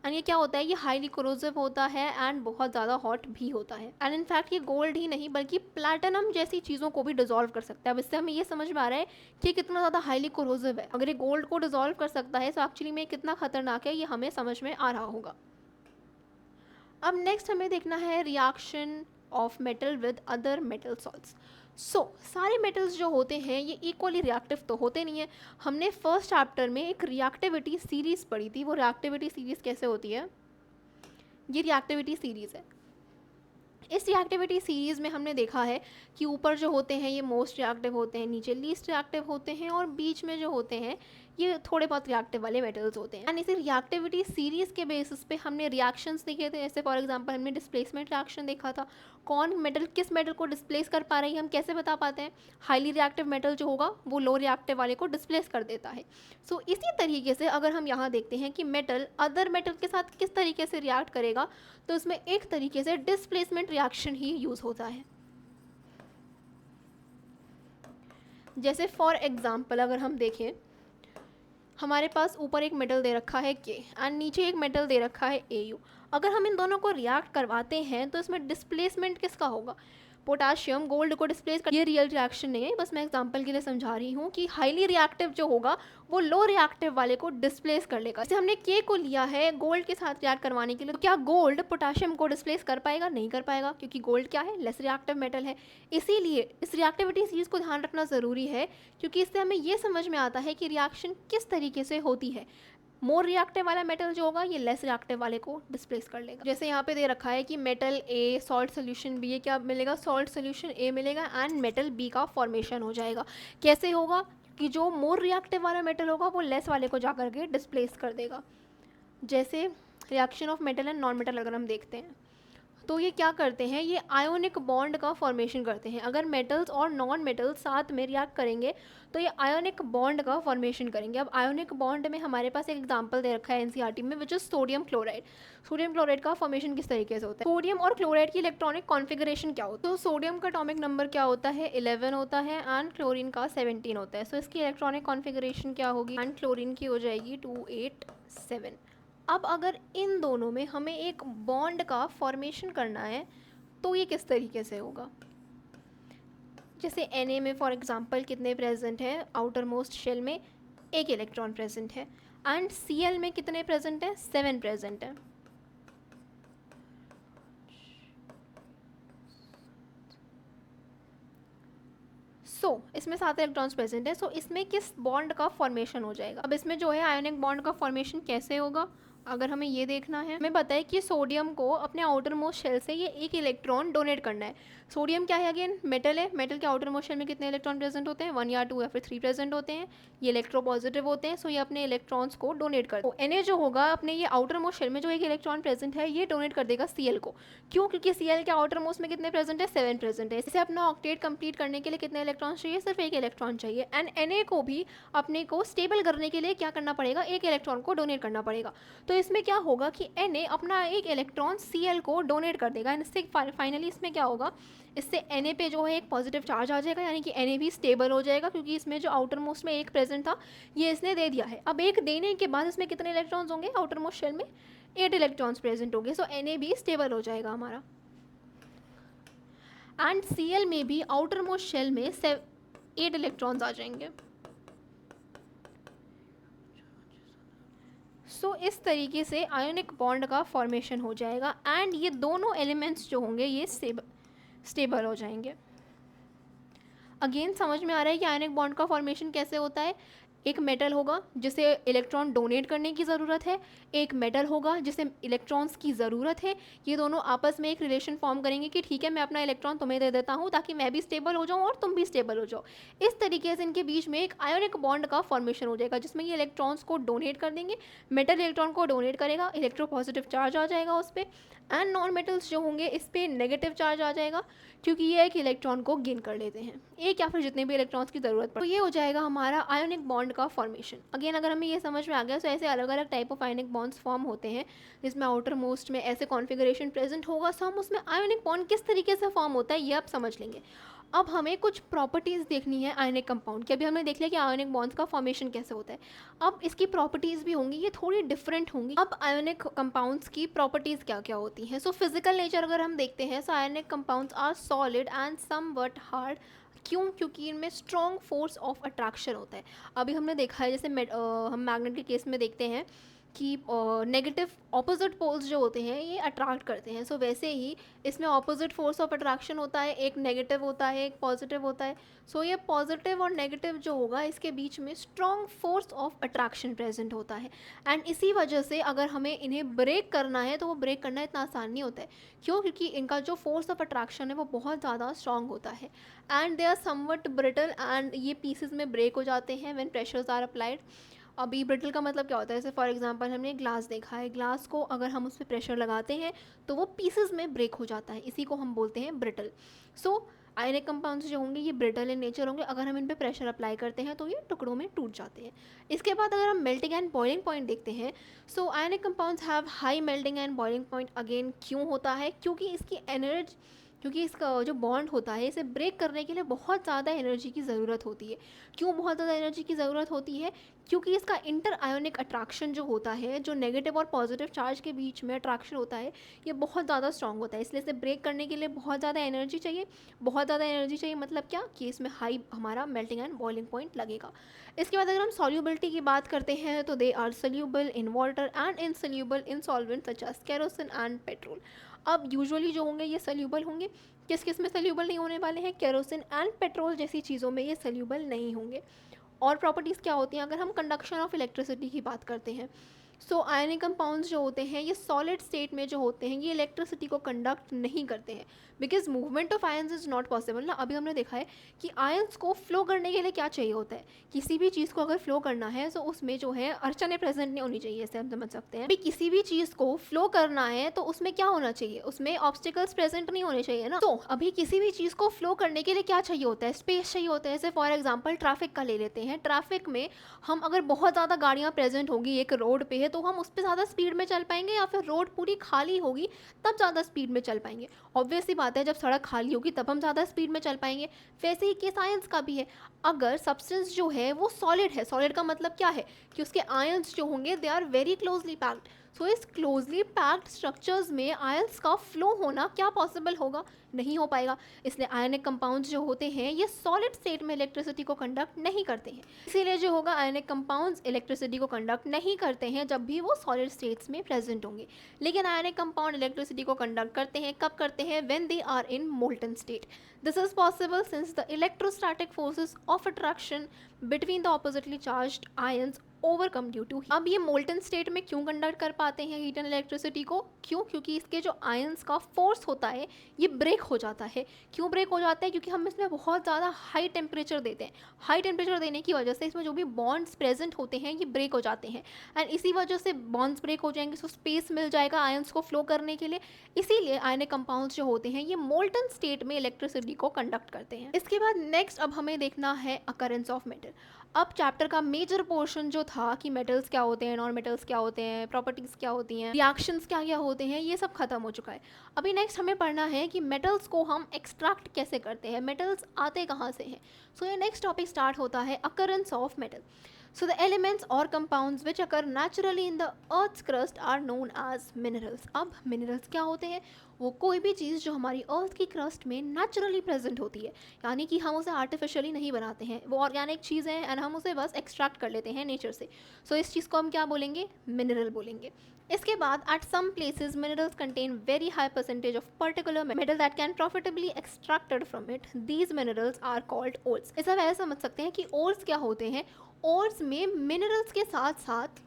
एंड ये क्या होता है, ये हाईली कोरोसिव होता है एंड बहुत ज़्यादा हॉट भी होता है। एंड इनफैक्ट ये गोल्ड ही नहीं बल्कि प्लैटिनम जैसी चीज़ों को भी डिजोल्व कर सकता है। अब इससे हमें ये समझ में आ रहा है कि कितना ज़्यादा हाईली कोरोसिव है। अगर ये गोल्ड को डिजोल्व कर सकता है तो एक्चुअली में कितना खतरनाक है ये हमें समझ में आ रहा होगा। अब नेक्स्ट हमें देखना है reaction of metal with other metal salts. So सारे मेटल्स जो होते हैं ये इक्वली रिएक्टिव तो होते नहीं है। हमने फर्स्ट चैप्टर में एक रिएक्टिविटी सीरीज़ पढ़ी थी। वो रिएक्टिविटी सीरीज़ कैसे होती है, ये रिएक्टिविटी सीरीज़ है। इस रिएक्टिविटी सीरीज़ में हमने देखा है कि ऊपर जो होते हैं ये मोस्ट रिएक्टिव होते हैं, नीचे लीस्ट रिएक्टिव होते हैं और बीच में जो होते हैं ये थोड़े बहुत रिएक्टिव वाले मेटल्स होते हैं। एंड इसी रिएक्टिविटी सीरीज़ के बेसिस पे हमने रिएक्शंस देखे थे। जैसे फॉर एग्जांपल हमने डिस्प्लेसमेंट रिएक्शन देखा था, कौन मेटल किस मेटल को डिस्प्लेस कर पा रही है हम कैसे बता पाते हैं, हाईली रिएक्टिव मेटल जो होगा वो लो रिएक्टिव वाले को डिस्प्लेस कर देता है। सो इसी तरीके से अगर हम यहाँ देखते हैं कि मेटल अदर मेटल के साथ किस तरीके से रिएक्ट करेगा तो इसमें एक तरीके से डिस्प्लेसमेंट रिएक्शन ही यूज़ होता है। जैसे फॉर एग्जांपल अगर हम देखें, हमारे पास ऊपर एक मेटल दे रखा है के एंड नीचे एक मेटल दे रखा है AU। अगर हम इन दोनों को रिएक्ट करवाते हैं तो इसमें डिस्प्लेसमेंट किसका होगा, पोटाशियम गोल्ड को डिस्प्लेस कर। ये रियल रिएक्शन नहीं है, बस मैं एग्जांपल के लिए समझा रही हूँ कि हाईली रिएक्टिव जो होगा वो लो रिएक्टिव वाले को डिस्प्लेस कर लेगा। जैसे हमने के को लिया है गोल्ड के साथ रिएक्ट करवाने के लिए, तो क्या गोल्ड पोटाशियम को डिस्प्लेस कर पाएगा, नहीं कर पाएगा, क्योंकि गोल्ड क्या है, लेस रिएक्टिव मेटल है। इसीलिए इस रिएक्टिविटी सीरीज को ध्यान रखना ज़रूरी है क्योंकि इससे हमें ये समझ में आता है कि रिएक्शन किस तरीके से होती है। मोर रिएक्टिव वाला मेटल जो होगा ये लेस रिएक्टिव वाले को डिस्प्लेस कर लेगा। जैसे यहाँ पे दे रखा है कि metal A salt solution B है, क्या मिलेगा, सॉल्ट सोल्यूशन A मिलेगा एंड मेटल B का फॉर्मेशन हो जाएगा। कैसे होगा कि जो मोर रिएक्टिव वाला मेटल होगा वो लेस वाले को जाकर के डिस्प्लेस कर देगा। जैसे reaction of metal and non metal अगर हम देखते हैं तो ये क्या करते हैं, ये आयोनिक बॉन्ड का फॉर्मेशन करते हैं। अगर मेटल्स और नॉन मेटल्स साथ में रिएक्ट करेंगे तो ये आयोनिक बॉन्ड का फॉर्मेशन करेंगे। अब आयोनिक बॉन्ड में हमारे पास एक एग्जांपल दे रखा है एनसीईआरटी में, which is sodium chloride. Sodium chloride का फॉर्मेशन किस तरीके से होता है, सोडियम और क्लोराइड की इलेक्ट्रॉनिक कॉन्फिगरेशन क्या होता है, तो सोडियम का एटॉमिक नंबर क्या होता है, 11 होता है एंड क्लोरीन का 17 होता है। सो इसकी इलेक्ट्रॉनिक कॉन्फिगरेशन क्या होगी, एंड क्लोरीन की हो जाएगी 287। अब अगर इन दोनों में हमें एक बॉन्ड का फॉर्मेशन करना है तो ये किस तरीके से होगा। जैसे Na में फॉर एग्जांपल कितने प्रेजेंट हैं, आउटर मोस्ट शेल में एक इलेक्ट्रॉन प्रेजेंट है एंड Cl में कितने प्रेजेंट हैं, 7 प्रेजेंट हैं। इसमें 7 इलेक्ट्रॉन्स प्रेजेंट है। सो इसमें किस बॉन्ड का फॉर्मेशन हो जाएगा? अब इसमें जो है आयोनिक बॉन्ड का फॉर्मेशन कैसे होगा, अगर हमें ये देखना है, हमें पता है कि सोडियम को अपने आउटर मोस्ट शेल से ये एक इलेक्ट्रॉन डोनेट करना है। सोडियम क्या है? अगेन मेटल है। मेटल के आउटर मोस्ट शेल में कितने इलेक्ट्रॉन प्रेजेंट होते हैं? 1 या 2 या फिर 3 प्रेजेंट होते हैं। ये इलेक्ट्रोपॉजिटिव होते हैं, सो ये अपने इलेक्ट्रॉन्स को डोनेट कर, Na जो होगा अपने ये आउटर मोस्ट शेल में जो एक इलेक्ट्रॉन प्रेजेंट है ये डोनेट कर देगा Cl को। क्यों? क्योंकि Cl के आउटर मोस्ट में कितने प्रेजेंट है? 7 प्रेजेंट है। इसे अपना ऑक्टेट कंप्लीट करने के लिए कितने इलेक्ट्रॉन चाहिए? सिर्फ एक इलेक्ट्रॉन चाहिए। एंड Na को भी अपने को स्टेबल करने के लिए क्या करना पड़ेगा? एक इलेक्ट्रॉन को डोनेट करना पड़ेगा। तो इसमें क्या होगा कि Na अपना एक इलेक्ट्रॉन Cl को डोनेट कर देगा। एंड इससे फाइनली इसमें क्या होगा, इससे Na पे जो है एक पॉजिटिव चार्ज आ जाएगा, यानी कि Na भी स्टेबल हो जाएगा, क्योंकि इसमें जो आउटर मोस्ट में एक प्रेजेंट था ये इसने दे दिया है। अब एक देने के बाद इसमें कितने इलेक्ट्रॉन्स होंगे? आउटर मोस्ट शेल में 8 इलेक्ट्रॉन्स प्रेजेंट होंगे। सो Na भी स्टेबल हो जाएगा हमारा। एंड Cl में भी आउटर मोस्ट शेल में 8 इलेक्ट्रॉन्स आ जाएंगे। इस तरीके से आयोनिक बॉन्ड का फॉर्मेशन हो जाएगा एंड ये दोनों एलिमेंट्स जो होंगे ये स्टेबल हो जाएंगे। अगेन समझ में आ रहा है कि आयोनिक बॉन्ड का फॉर्मेशन कैसे होता है। एक मेटल होगा जिसे इलेक्ट्रॉन डोनेट करने की ज़रूरत है, एक मेटल होगा जिसे इलेक्ट्रॉन्स की ज़रूरत है। ये दोनों आपस में एक रिलेशन फॉर्म करेंगे कि ठीक है मैं अपना इलेक्ट्रॉन तुम्हें दे देता हूँ ताकि मैं भी स्टेबल हो जाऊँ और तुम भी स्टेबल हो जाओ। इस तरीके से इनके बीच में एक आयोनिक बॉन्ड का फॉर्मेशन हो जाएगा जिसमें ये इलेक्ट्रॉन्स को डोनेट कर देंगे। मेटल इलेक्ट्रॉन को डोनेट करेगा, इलेक्ट्रोपॉजिटिव चार्ज आ जाएगा उस पर, एंड नॉन मेटल्स जो होंगे इस पर नेगेटिव चार्ज आ जाएगा क्योंकि ये एक इलेक्ट्रॉन को गेन कर लेते हैं, एक या फिर जितने भी इलेक्ट्रॉन्स की ज़रूरत पड़े। तो ये हो जाएगा हमारा आयोनिक बॉन्ड का फॉर्मेशन। अगेन अगर हमें ये समझ में आ गया तो ऐसे अलग अलग type of ionic bonds form होते हैं जिसमें आउटर मोस्ट में ऐसे कॉन्फ़िगरेशन प्रेजेंट होगा। सो हम उसमें आयोनिक बॉन्ड किस तरीके से फॉर्म होता है ये आप समझ लेंगे। अब हमें कुछ प्रॉपर्टीज़ देखनी है आयोनिक कंपाउंड की। अभी हमने देख लिया कि आयोनिक बॉन्ड्स का फॉर्मेशन कैसे होता है, अब इसकी प्रॉपर्टीज़ भी होंगी, ये थोड़ी डिफरेंट होंगी। अब आयोनिक कंपाउंड्स की प्रॉपर्टीज़ क्या क्या होती हैं। सो फिजिकल नेचर अगर हम देखते हैं, so ionic compounds are solid and somewhat hard. क्यों? क्योंकि इनमें स्ट्रॉन्ग फोर्स ऑफ अट्रैक्शन होता है। अभी हमने देखा है जैसे हम मैग्नेट के केस में देखते हैं कि नेगेटिव ऑपोजिट पोल्स जो होते हैं ये अट्रैक्ट करते हैं। सो वैसे ही इसमें ऑपोजिट फोर्स ऑफ अट्रैक्शन होता है, एक नेगेटिव होता है एक पॉजिटिव होता है। सो ये पॉजिटिव और नेगेटिव जो होगा इसके बीच में strong force of attraction present होता है। एंड इसी वजह से अगर हमें इन्हें ब्रेक करना है तो वो ब्रेक करना इतना आसान नहीं होता है। क्यों? क्योंकि इनका जो फोर्स ऑफ अट्रैक्शन है वो बहुत ज़्यादा स्ट्रॉन्ग होता है and they are somewhat brittle and ये पीसेज में ब्रेक हो जाते हैं व्हेन प्रेशर्स आर अप्लाइड। अभी ब्रिटल का मतलब क्या होता है, जैसे फॉर एग्जांपल हमने ग्लास देखा है, ग्लास को अगर हम उस पर प्रेशर लगाते हैं तो वो पीसेस में ब्रेक हो जाता है, इसी को हम बोलते हैं ब्रिटल। सो आयनिक कंपाउंड्स जो होंगे ये ब्रिटल इन नेचर होंगे, अगर हम इन पे प्रेशर अप्लाई करते हैं तो ये टुकड़ों में टूट जाते हैं। इसके बाद अगर हम मेल्टिंग एंड बॉइलिंग पॉइंट देखते हैं, so ionic compounds have high melting and boiling point. Again क्यों होता है? क्योंकि इसकी एनर्जी, क्योंकि इसका जो बॉन्ड होता है इसे ब्रेक करने के लिए बहुत ज़्यादा एनर्जी की ज़रूरत होती है। क्यों बहुत ज़्यादा एनर्जी की ज़रूरत होती है? क्योंकि इसका इंटर आयोनिक अट्रैक्शन जो होता है, जो नेगेटिव और पॉजिटिव चार्ज के बीच में अट्रैक्शन होता है, ये बहुत ज़्यादा स्ट्रॉन्ग होता है, इसलिए इसे ब्रेक करने के लिए बहुत ज़्यादा एनर्जी चाहिए। बहुत ज़्यादा एनर्जी चाहिए मतलब क्या कि इसमें हाई हमारा मेल्टिंग एंड बॉइलिंग पॉइंट लगेगा। इसके बाद अगर हम सॉल्युबिलिटी की बात करते हैं तो they are soluble in water and insoluble in solvent such as kerosene and petrol. अब यूजुअली जो होंगे ये सोल्यूबल होंगे, किस किस में सोल्यूबल नहीं होने वाले हैं? केरोसिन एंड पेट्रोल जैसी चीज़ों में ये सोल्यूबल नहीं होंगे। और प्रॉपर्टीज़ क्या होती हैं अगर हम कंडक्शन ऑफ इलेक्ट्रिसिटी की बात करते हैं? सो आयनिक कंपाउंड्स जो होते हैं ये सॉलिड स्टेट में जो होते हैं ये इलेक्ट्रिसिटी को कंडक्ट नहीं करते हैं, because movement of ions is not possible ना। अभी हमने देखा है कि आयंस को फ्लो करने के लिए क्या चाहिए होता है, किसी भी चीज़ को अगर फ्लो करना है तो उसमें जो है अड़चनें प्रेजेंट नहीं होनी चाहिए, ऐसे हम समझ सकते हैं। अभी किसी भी चीज़ को फ्लो करना है तो उसमें क्या होना चाहिए, उसमें ऑब्स्टिकल्स प्रेजेंट नहीं होने चाहिए ना। तो अभी किसी भी चीज़ को फ्लो करने के लिए क्या चाहिए होता है? स्पेस चाहिए होता है। जैसे फॉर एग्जाम्पल ट्रैफिक का ले लेते हैं, ट्रैफिक में हम अगर बहुत ज़्यादा गाड़ियाँ प्रेजेंट होगी एक रोड पे है तो हम उस पर ज़्यादा स्पीड में चल पाएंगे, या फिर रोड पूरी खाली होगी तब ज़्यादा स्पीड में चल पाएंगे? ऑब्वियस सी बात है जब सड़क खाली होगी तब हम ज़्यादा स्पीड में चल पाएंगे। वैसे ही केस आयंस का भी है। अगर सब्सटेंस जो है वो सॉलिड है, सॉलिड का मतलब क्या है कि उसके आयंस जो होंगे they are very closely packed. So इस क्लोजली पैक्ड स्ट्रक्चर्स में आयंस का फ्लो होना क्या पॉसिबल होगा? नहीं हो पाएगा। इसलिए आयनिक कंपाउंड्स जो होते हैं ये सॉलिड स्टेट में इलेक्ट्रिसिटी को कंडक्ट नहीं करते हैं। इसीलिए जो होगा आयनिक कंपाउंड्स इलेक्ट्रिसिटी को कंडक्ट नहीं करते हैं जब भी वो सॉलिड स्टेट्स में प्रेजेंट होंगे। लेकिन आयनिक कंपाउंड इलेक्ट्रिसिटी को कंडक्ट करते हैं, कब करते हैं? When they are in molten state. This is possible since the electrostatic forces of attraction between the oppositely charged ions overcome due to. अब ये मोल्टन स्टेट में क्यों कंडक्ट कर पाते हैं हीट एंड इलेक्ट्रिसिटी को? क्यों? क्योंकि इसके जो आयंस का फोर्स होता है ये ब्रेक हो जाता है। क्यों ब्रेक हो जाता है? क्योंकि हम इसमें बहुत ज़्यादा हाई टेम्परेचर देते हैं। हाई टेम्परेचर देने की वजह से इसमें जो भी बॉन्ड्स प्रेजेंट होते हैं ये ब्रेक हो जाते हैं, एंड इसी वजह से बॉन्ड्स ब्रेक हो जाएंगे, सो स्पेस मिल जाएगा आयंस को फ्लो करने के लिए। इसीलिए आयनिक कंपाउंड्स जो होते हैं ये मोल्टन स्टेट में इलेक्ट्रिसिटी को कंडक्ट करते हैं। इसके बाद नेक्स्ट अब हमें देखना है अकरेंस ऑफ मेटल। अब चैप्टर का मेजर पोर्शन जो था कि मेटल्स क्या होते हैं, नॉन मेटल्स क्या होते हैं, प्रॉपर्टीज़ क्या होती हैं, रिएक्शंस क्या क्या होते हैं, ये सब खत्म हो चुका है। अभी नेक्स्ट हमें पढ़ना है कि मेटल्स को हम एक्सट्रैक्ट कैसे करते हैं, मेटल्स आते कहाँ से हैं। सो ये नेक्स्ट टॉपिक स्टार्ट होता है occurrence of metal. So the elements or compounds which occur naturally in the earth's crust are known as minerals। अब minerals क्या होते हैं? वो कोई भी चीज़ जो हमारी अर्थ की क्रस्ट में नेचुरली प्रेजेंट होती है, यानी कि हम उसे आर्टिफिशियली नहीं बनाते हैं, वो ऑर्गेनिक चीज़ है एंड हम उसे बस एक्सट्रैक्ट कर लेते हैं नेचर से। सो इस चीज़ को हम क्या बोलेंगे? मिनरल बोलेंगे। इसके बाद at some places minerals contain very high percentage of particular metal that can profitably extracted from it. These minerals are called ores. इस तरह ऐसा समझ सकते हैं कि ओर्स क्या होते हैं? ओर्स में मिनरल्स के साथ साथ,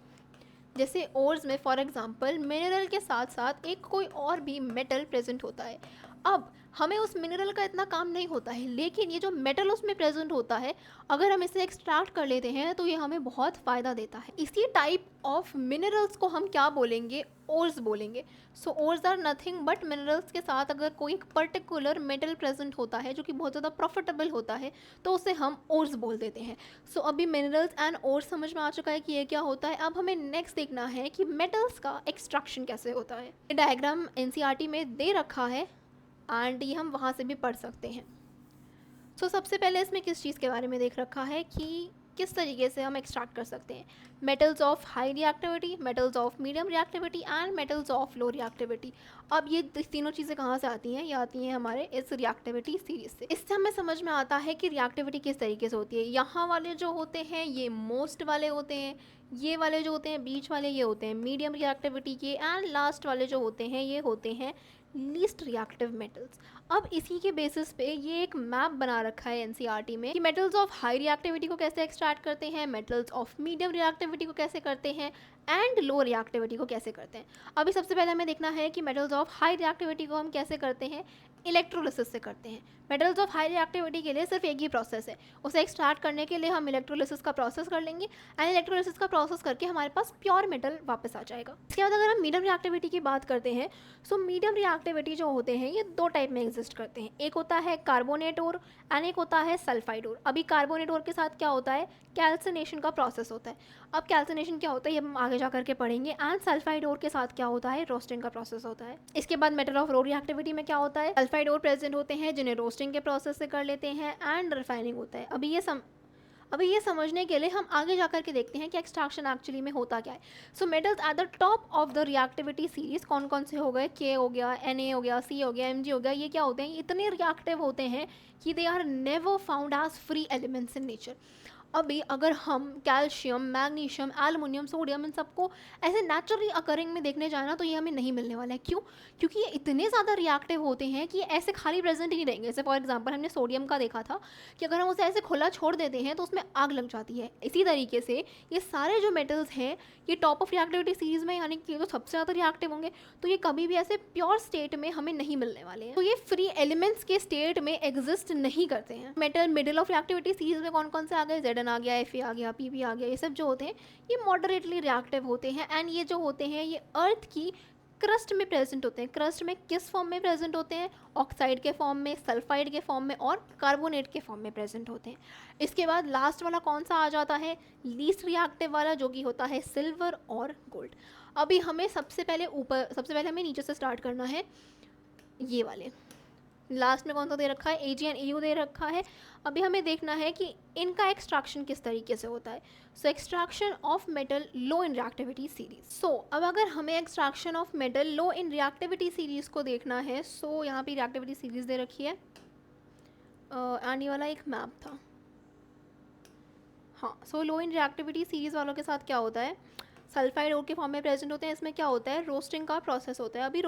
जैसे ओर्स में फॉर एग्जांपल मिनरल के साथ साथ एक कोई और भी मेटल प्रेजेंट होता है। अब हमें उस मिनरल का इतना काम नहीं होता है, लेकिन ये जो मेटल उसमें प्रेजेंट होता है अगर हम इसे एक्सट्रैक्ट कर लेते हैं तो ये हमें बहुत फ़ायदा देता है। इसी टाइप ऑफ मिनरल्स को हम क्या बोलेंगे? ओर्स बोलेंगे। So ores are nothing but minerals के साथ अगर कोई पर्टिकुलर मेटल प्रेजेंट होता है जो कि बहुत ज़्यादा प्रॉफिटेबल होता है तो उसे हम ओर्स बोल देते हैं। सो अभी मिनरल्स एंड ओर्स समझ में आ चुका है कि ये क्या होता है। अब हमें नेक्स्ट देखना है कि मेटल्स का एक्सट्रैक्शन कैसे होता है। ये डायग्राम एनसीईआरटी में दे रखा है एंड ये हम वहाँ से भी पढ़ सकते हैं। सो सबसे पहले इसमें किस चीज़ के बारे में देख रखा है कि किस तरीके से हम एक्सट्रैक्ट कर सकते हैं metals of high reactivity, metals of medium reactivity and metals of low reactivity. अब ये तीनों चीज़ें कहाँ से आती हैं? ये आती हैं हमारे इस रिएक्टिविटी सीरीज से। इससे हमें समझ में आता है कि रिएक्टिविटी किस तरीके से होती है। यहाँ वाले जो होते हैं ये मोस्ट वाले होते हैं, ये वाले जो होते हैं बीच वाले ये होते हैं मीडियम रिएक्टिविटी के, एंड लास्ट वाले जो होते हैं ये होते हैं लीस्ट रिएक्टिव मेटल्स। अब इसी के बेसिस पे ये एक मैप बना रखा है एनसीईआरटी में कि मेटल्स ऑफ हाई रिएक्टिविटी को कैसे एक्सट्रैक्ट करते हैं, मेटल्स ऑफ मीडियम रिएक्टिविटी को कैसे करते हैं, एंड लो रिएक्टिविटी को कैसे करते हैं। अभी सबसे पहले हमें देखना है कि मेटल्स ऑफ हाई रिएक्टिविटी को हम कैसे करते हैं? इलेक्ट्रोलिसिस से करते हैं। मेटल्स ऑफ हाई रिएक्टिविटी के लिए सिर्फ एक ही प्रोसेस है, उसे एक्सट्रैक्ट करने के लिए हम इलेक्ट्रोलिसिस का प्रोसेस कर लेंगे एंड इलेक्ट्रोलिसिस का प्रोसेस करके हमारे पास प्योर मेटल वापस आ जाएगा। इसके बाद अगर हम मीडियम रिएक्टिविटी की बात करते हैं, सो मीडियम रिएक्टिविटी जो होते हैं ये दो टाइप में एग्जिस्ट करते हैं। एक होता है कार्बोनेट ओर एंड एक होता है सल्फाइड ओर। अभी कार्बोनेट ओर के साथ क्या होता है? कैल्सिनेशन का प्रोसेस होता है। अब कैल्सिनेशन क्या होता है ये हम आगे जा करके पढ़ेंगे। एंड सल्फाइड ओर के साथ क्या होता है? रोस्टिंग का प्रोसेस होता है। इसके बाद मेटल ऑफ लो रिएक्टिविटी में क्या होता है? सल्फाइड ओर प्रेजेंट होते हैं जिन्हें रोस्टिंग के प्रोसेस से कर लेते हैं एंड रिफाइनिंग होता है। अभी ये समझने के लिए हम आगे जाकर के देखते हैं कि एक्सट्रैक्शन एक्चुअली में होता क्या है। So metals at the top of the reactivity series कौन कौन से हो गए? के हो गया, Na हो गया, C हो गया, Mg हो गया। ये क्या होते हैं? ये इतने रिएक्टिव होते हैं कि they are never found as free elements in nature. अभी अगर हम कैल्शियम, मैग्नीशियम, एल्युमिनियम, सोडियम इन सबको ऐसे नेचुरली अकरिंग में देखने जाए ना तो ये हमें नहीं मिलने वाला है। क्यों? क्योंकि ये इतने ज़्यादा रिएक्टिव होते हैं कि ऐसे खाली प्रेजेंट ही नहीं रहेंगे। जैसे फॉर एग्जांपल हमने सोडियम का देखा था कि अगर हम उसे ऐसे खुला छोड़ देते हैं तो उसमें आग लग जाती है। इसी तरीके से ये सारे जो मेटल्स हैं ये टॉप ऑफ रिएक्टिविटी सीरीज में, यानी कि जो सबसे ज़्यादा रिएक्टिव होंगे, तो ये कभी भी ऐसे प्योर स्टेट में हमें नहीं मिलने वाले हैं। तो ये फ्री एलिमेंट्स के स्टेट में एग्जिस्ट नहीं करते हैं। Metal middle of reactivity series में कौन कौन से आ गए? Zn आ गया, Fe आ गया, Pp आ गया। ये सब जो होते हैं ये मॉडरेटली रिएक्टिव होते हैं एंड ये जो होते हैं ये अर्थ की क्रस्ट में प्रेजेंट होते हैं। क्रस्ट में किस फॉर्म में प्रेजेंट होते हैं? ऑक्साइड के फॉर्म में, सल्फाइड के फॉर्म में और कार्बोनेट के फॉर्म में प्रेजेंट होते हैं। इसके बाद लास्ट वाला कौन सा आ जाता है? लीस्ट रिएक्टिव वाला, जो कि होता है सिल्वर और गोल्ड। अभी हमें सबसे पहले हमें नीचे से स्टार्ट करना है ये वाले। लास्ट में कौन सा दे रखा है, Ag एंड Au दे रखा है। अभी हमें देखना है कि इनका एक्सट्रैक्शन किस तरीके से होता है। So extraction of metal low in reactivity series. So अब अगर हमें extraction of metal low in reactivity series को देखना है, सो यहाँ पे रिएक्टिविटी सीरीज दे रखी है एंड ये वाला एक मैप था। हाँ, सो लो इन रिएक्टिविटी सीरीज वालों के साथ क्या होता है, सल्फाइड ओर के फॉर्म में प्रेजेंट होते हैं। इसमें क्या होता है, रोस्टिंग का प्रोसेस होता है। अभी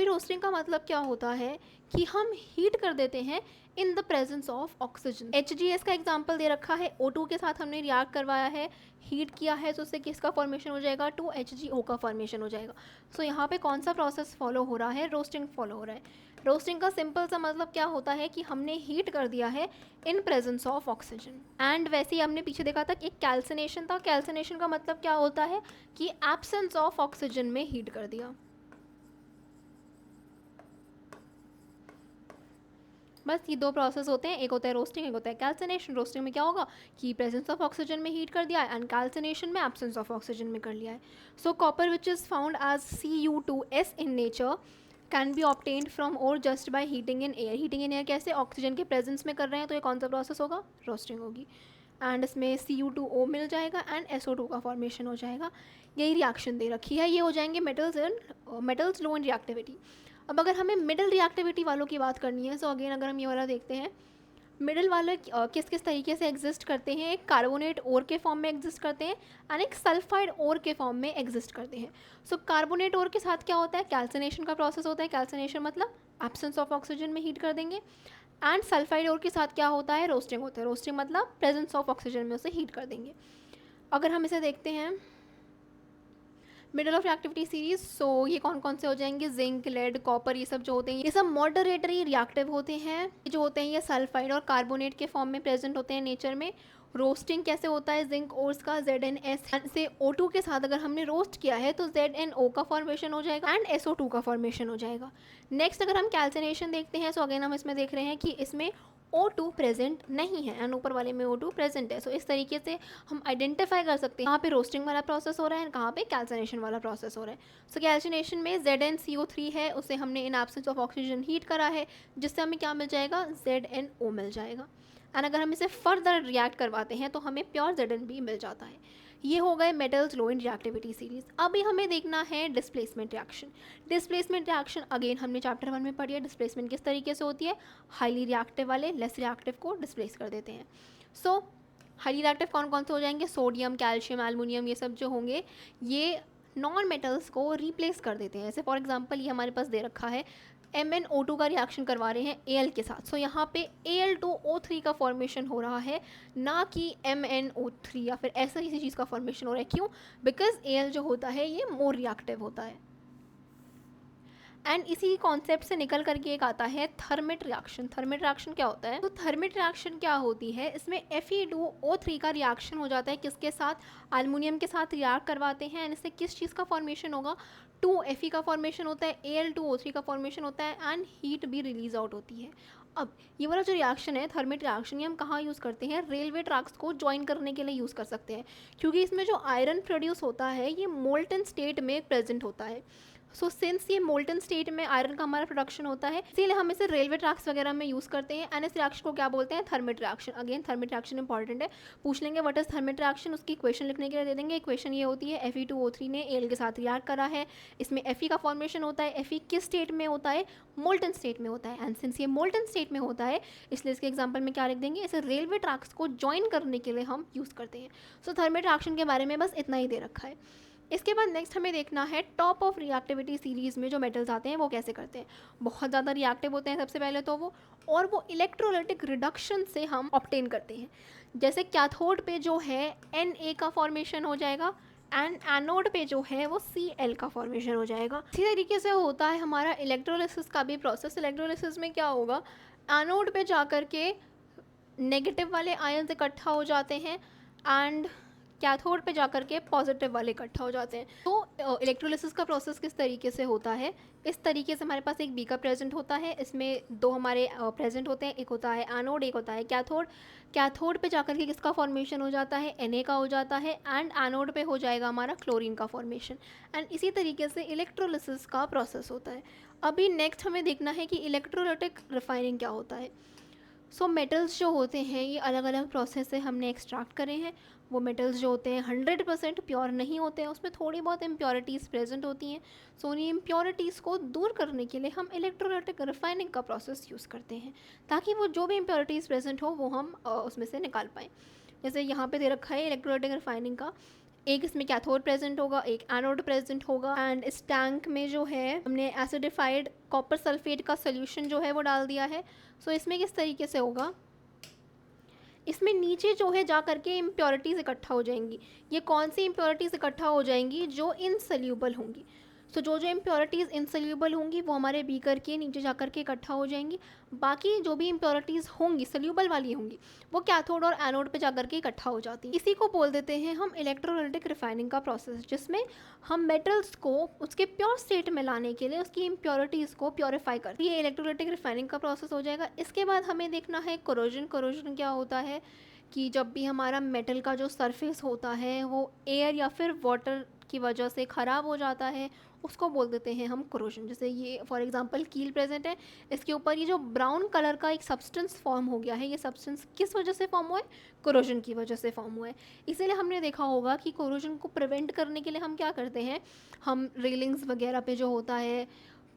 रोस्टिंग का मतलब क्या होता है कि हम हीट कर देते हैं in the presence of oxygen. HGS का एग्जांपल दे रखा है, O2 के साथ हमने रिएक्ट करवाया है, हीट किया है, तो उससे किसका फॉर्मेशन हो जाएगा, 2HGO का फॉर्मेशन हो जाएगा। सो यहाँ पे कौन सा प्रोसेस फॉलो हो रहा है, रोस्टिंग फॉलो हो रहा है। रोस्टिंग का सिंपल सा मतलब क्या होता है कि हमने हीट कर दिया है in presence of oxygen. And वैसे ही हमने पीछे देखा था कि एक कैल्सिनेशन था। कैल्सिनेशन का मतलब क्या होता है कि एब्सेंस ऑफ ऑक्सीजन में हीट कर दिया। बस ये दो प्रोसेस होते हैं, एक होता है रोस्टिंग, एक होता है कैल्सिनेशन। रोस्टिंग में क्या होगा कि प्रेजेंस ऑफ ऑक्सीजन में हीट कर दिया है, एंड कैल्सिनेशन में एब्सेंस ऑफ ऑक्सीजन में कर लिया है। So copper which is found as Cu2S in nature can be obtained from ore just by heating in air. Heating in air कैसे, ऑक्सीजन के प्रेजेंस में कर रहे हैं, तो ये कौन सा प्रोसेस होगा, रोस्टिंग होगी। एंड इसमें Cu2O मिल जाएगा एंड SO2 का फॉर्मेशन हो जाएगा। यही रिएक्शन दे रखी है। ये हो जाएंगे मेटल्स लो इन रिएक्टिविटी। अब अगर हमें मिडल रिएक्टिविटी वालों की बात करनी है, सो अगेन अगर हम ये वाला देखते हैं, मिडल वाले किस किस तरीके से एग्जिस्ट करते हैं। एक कार्बोनेट ओर के फॉर्म में एग्जिस्ट करते हैं एंड एक सल्फाइड ओर के फॉर्म में एग्जिस्ट करते हैं। सो कार्बोनेट ओर के साथ क्या होता है, कैल्सिनेशन का प्रोसेस होता है। कैल्सिनेशन मतलब एब्सेंस ऑफ ऑक्सीजन में हीट कर देंगे। एंड सल्फाइड ओर के साथ क्या होता है, रोस्टिंग होता है। रोस्टिंग मतलब प्रेजेंस ऑफ ऑक्सीजन में उसे हीट कर देंगे। अगर हम इसे देखते हैं मिडल ऑफ रिएक्टिविटी सीरीज, सो ये कौन कौन से हो जाएंगे, जिंक, लेड, कॉपर, ये सब जो होते हैं ये सब मॉडरेटरी रिएक्टिव होते हैं। जो होते हैं ये सल्फाइड और कार्बोनेट के फॉर्म में प्रेजेंट होते हैं नेचर में। रोस्टिंग कैसे होता है, जिंक ओर्स का ZnS से O2 के साथ अगर हमने रोस्ट किया है तो ZnO का फॉर्मेशन हो जाएगा एंड SO2 का फॉर्मेशन हो जाएगा। नेक्स्ट अगर हम कैल्सिनेशन देखते हैं, सो अगेन हम इसमें देख रहे हैं कि इसमें O2 प्रेजेंट नहीं है एंड ऊपर वाले में O2 प्रेजेंट है। सो इस तरीके से हम आइडेंटिफाई कर सकते हैं कहाँ पे रोस्टिंग वाला प्रोसेस हो रहा है एंड कहाँ पे कैल्सिनेशन वाला प्रोसेस हो रहा है। सो कैल्सिनेशन में ZnCO3 है, उसे हमने in absence of oxygen heat करा है, जिससे हमें क्या मिल जाएगा, ZnO मिल जाएगा। एंड अगर हम इसे फर्दर रिएक्ट करवाते हैं तो हमें प्योर ZnB मिल जाता है। ये हो गए metals low in reactivity series. अभी हमें देखना है displacement reaction. Displacement reaction again हमने चैप्टर 1 में पढ़ी है। डिस्प्लेसमेंट किस तरीके से होती है, हाईली रिएक्टिव वाले लेस रिएक्टिव को डिस्प्लेस कर देते हैं। सो हाईली रिएक्टिव कौन कौन से हो जाएंगे, सोडियम, कैल्शियम, एल्युमिनियम, ये सब जो होंगे ये नॉन मेटल्स को रिप्लेस कर देते हैं। जैसे फॉर एग्जांपल ये हमारे पास दे रखा है MnO2 का रिएक्शन करवा रहे हैं Al के साथ। सो यहाँ पे Al2O3 का फॉर्मेशन हो रहा है, ना कि MnO3 या फिर ऐसा किसी चीज़ का फॉर्मेशन हो रहा है। क्यों, बिकॉज Al जो होता है ये मोर रिएक्टिव होता है। एंड इसी कॉन्सेप्ट से निकल करके एक आता है थर्मिट रिएक्शन। थर्मिट रिएक्शन क्या होता है, तो थर्मिट रिएक्शन क्या होती है, इसमें Fe2O3 का रिएक्शन हो जाता है किसके साथ, एल्युमिनियम के साथ रिएक्ट करवाते हैं एंड इससे किस चीज़ का फॉर्मेशन होगा, 2Fe का फॉर्मेशन होता है, Al2O3 का फॉर्मेशन होता है एंड हीट भी रिलीज आउट होती है। अब ये वाला जो रिएक्शन है थर्मिट रिएक्शन, ये हम कहाँ यूज़ करते हैं, रेलवे ट्रैक्स को ज्वाइन करने के लिए यूज़ कर सकते हैं, क्योंकि इसमें जो आयरन प्रोड्यूस होता है ये मोल्टन स्टेट में प्रेजेंट होता है। सो सिंस ये मोल्टन स्टेट में आयरन का हमारा प्रोडक्शन होता है, इसीलिए हम इसे रेलवे ट्रैक्स वगैरह में यूज़ करते हैं। एंड इस रिएक्शन को क्या बोलते हैं, thermite reaction. Again thermite reaction important है, पूछ लेंगे व्हाट इज थर्मिट रिएक्शन, उसकी इक्वेशन लिखने के लिए दे देंगे। इक्वेशन ये होती है Fe2O3 ने Al के साथ रिएक्ट करा है, इसमें Fe का फॉर्मेशन होता है। Fe किस स्टेट में होता है, मोल्टन स्टेट में होता है। एंड सिंस ये मोल्टन स्टेट में होता है इसलिए इसके एग्जाम्पल में क्या लिख देंगे, इसे रेलवे ट्रैक्स को ज्वाइन करने के लिए हम यूज़ करते हैं। सो थर्मिट रिएक्शन के बारे में बस इतना ही दे रखा है। इसके बाद नेक्स्ट हमें देखना है टॉप ऑफ रिएक्टिविटी सीरीज़ में जो मेटल्स आते हैं वो कैसे करते हैं। बहुत ज़्यादा रिएक्टिव होते हैं सबसे पहले तो वो, और वो इलेक्ट्रोलाइटिक रिडक्शन से हम ऑब्टेन करते हैं। जैसे कैथोड पे जो है Na का फॉर्मेशन हो जाएगा एंड एनोड पे जो है वो Cl का फॉर्मेशन हो जाएगा। इसी तरीके से होता है हमारा इलेक्ट्रोलिसिस का भी प्रोसेस। इलेक्ट्रोलिसिस में क्या होगा, एनोड पे जा कर के नेगेटिव वाले आयन्स इकट्ठा हो जाते हैं एंड कैथोड पे जाकर के पॉजिटिव वाले इकट्ठा हो जाते हैं। तो इलेक्ट्रोलिसिस का प्रोसेस किस तरीके से होता है, इस तरीके से हमारे पास एक बीकर प्रेजेंट होता है, इसमें दो हमारे प्रेजेंट होते हैं, एक होता है एनोड, एक होता है कैथोड। कैथोड पे जाकर के किसका फॉर्मेशन हो जाता है, Na का हो जाता है, एंड एनोड पे हो जाएगा हमारा क्लोरीन का फॉर्मेशन। एंड इसी तरीके से इलेक्ट्रोलिसिस का प्रोसेस होता है। अभी नेक्स्ट हमें देखना है कि इलेक्ट्रोलाइटिक रिफाइनिंग क्या होता है। सो मेटल्स जो होते हैं ये अलग अलग प्रोसेस से हमने एक्सट्रैक्ट करे हैं। वो मेटल्स जो होते हैं 100% प्योर नहीं होते हैं, उसमें थोड़ी बहुत इम्प्योरिटीज़ प्रेजेंट होती हैं। सो उन्हीं इम्प्योरिटीज़ को दूर करने के लिए हम इलेक्ट्रोलाइटिक रिफाइनिंग का प्रोसेस यूज़ करते हैं, ताकि वो जो भी इम्प्योरिटीज़ प्रेजेंट हो वो हम उसमें से निकाल पाएँ। जैसे यहाँ पे दे रखा है इलेक्ट्रोलाइटिक रिफाइनिंग का, एक इसमें कैथोड प्रेजेंट होगा, एक एनोड प्रेजेंट होगा, एंड इस टैंक में जो है हमने एसिडिफाइड कॉपर सल्फेट का सोल्यूशन जो है वो डाल दिया है। सो इसमें किस तरीके से होगा, इसमें नीचे जो है जा करके इम्प्योरिटीज़ इकट्ठा हो जाएंगी। ये कौन सी इम्प्योरिटीज़ इकट्ठा हो जाएंगी, जो इनसोल्यूबल होंगी। सो जो जो इम्प्योरिटीज़ इनसोल्यूबल होंगी वो हमारे बीकर के नीचे जा करके इकट्ठा हो जाएंगी। बाकी जो भी इम्प्योरिटीज़ होंगी सोल्यूबल वाली होंगी वो कैथोड और एनोड पे जा करके इकट्ठा हो जाती हैं। इसी को बोल देते हैं हम इलेक्ट्रोलाइटिक रिफाइनिंग का प्रोसेस, जिसमें हम मेटल्स को उसके प्योर स्टेट में लाने के लिए उसकी इम्प्योरिटीज़ को प्योरीफाई करते हैं। ये इलेक्ट्रोलाइटिक रिफाइनिंग का प्रोसेस हो जाएगा। इसके बाद हमें देखना है कोरोजन। कोरोजन क्या होता है कि जब भी हमारा मेटल का जो सरफेस होता है वो एयर या फिर वाटर की वजह से ख़राब हो जाता है, उसको बोल देते हैं हम कोरोजन। जैसे ये फॉर एग्जांपल कील प्रेजेंट है, इसके ऊपर ये जो ब्राउन कलर का एक सब्सटेंस फॉर्म हो गया है, ये सब्सटेंस किस वजह से फॉर्म हुआ है, कोरोजन की वजह से फॉर्म हुआ है। इसीलिए हमने देखा होगा कि कोरोजन को प्रिवेंट करने के लिए हम क्या करते हैं, हम रेलिंग्स वगैरह पे जो होता है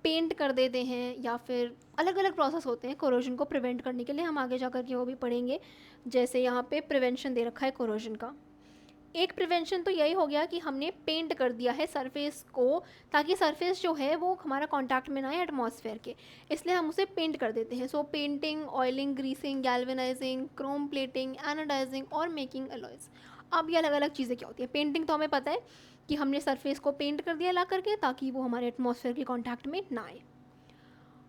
पेंट कर देते हैं, या फिर अलग अलग प्रोसेस होते हैं कोरोजन को प्रिवेंट करने के लिए। हम आगे जाकर के वो भी पढ़ेंगे। जैसे यहाँ पे प्रिवेंशन दे रखा है कोरोजन का। एक प्रिवेंशन तो यही हो गया कि हमने पेंट कर दिया है सरफेस को, ताकि सरफेस जो है वो हमारा कांटेक्ट में ना आए एटमॉस्फेयर के, इसलिए हम उसे पेंट कर देते हैं। So painting, oiling, greasing, galvanizing, chrome plating, anodizing और मेकिंग अलॉयज़। अब ये अलग अलग चीज़ें क्या होती है। पेंटिंग तो हमें पता है कि हमने सरफेस को पेंट कर दिया ला करके, ताकि वो हमारे एटमॉस्फेयर के कॉन्टैक्ट में ना आए।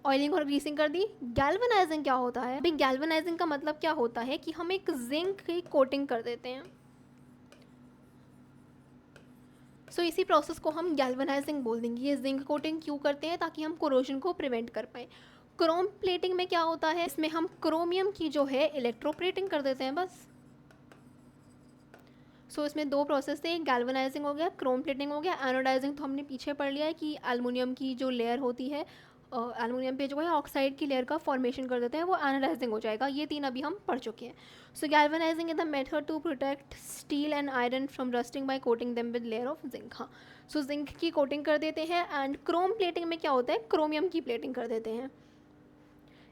ऑयलिंग और ग्रीसिंग कर दी। गैल्वेनाइजिंग क्या होता है, भाई गैल्वेनाइजिंग का मतलब क्या होता है कि हम एक जिंक की कोटिंग कर देते हैं। सो इसी प्रोसेस को हम गैल्वेनाइजिंग बोल देंगे। ये जिंक कोटिंग क्यों करते हैं, ताकि हम कोरोजन को प्रिवेंट कर पाएँ। क्रोम प्लेटिंग में क्या होता है, इसमें हम क्रोमियम की जो है इलेक्ट्रोप्लेटिंग कर देते हैं बस। सो इसमें दो प्रोसेस थे, गैल्वेनाइजिंग हो गया, क्रोम प्लेटिंग हो गया। एनोडाइजिंग तो हमने पीछे पढ़ लिया है कि एलुमिनियम की जो लेयर होती है, एलुमिनियम पे जो है ऑक्साइड की लेयर का फॉर्मेशन कर देते हैं, वो एनोडाइजिंग हो जाएगा। ये तीन अभी हम पढ़ चुके हैं। So galvanizing is the method to protect steel and iron from rusting by coating them with layer of zinc. हाँ, सो जिंक की कोटिंग कर देते हैं। एंड क्रोम प्लेटिंग में क्या होता है, क्रोमियम की प्लेटिंग कर देते हैं।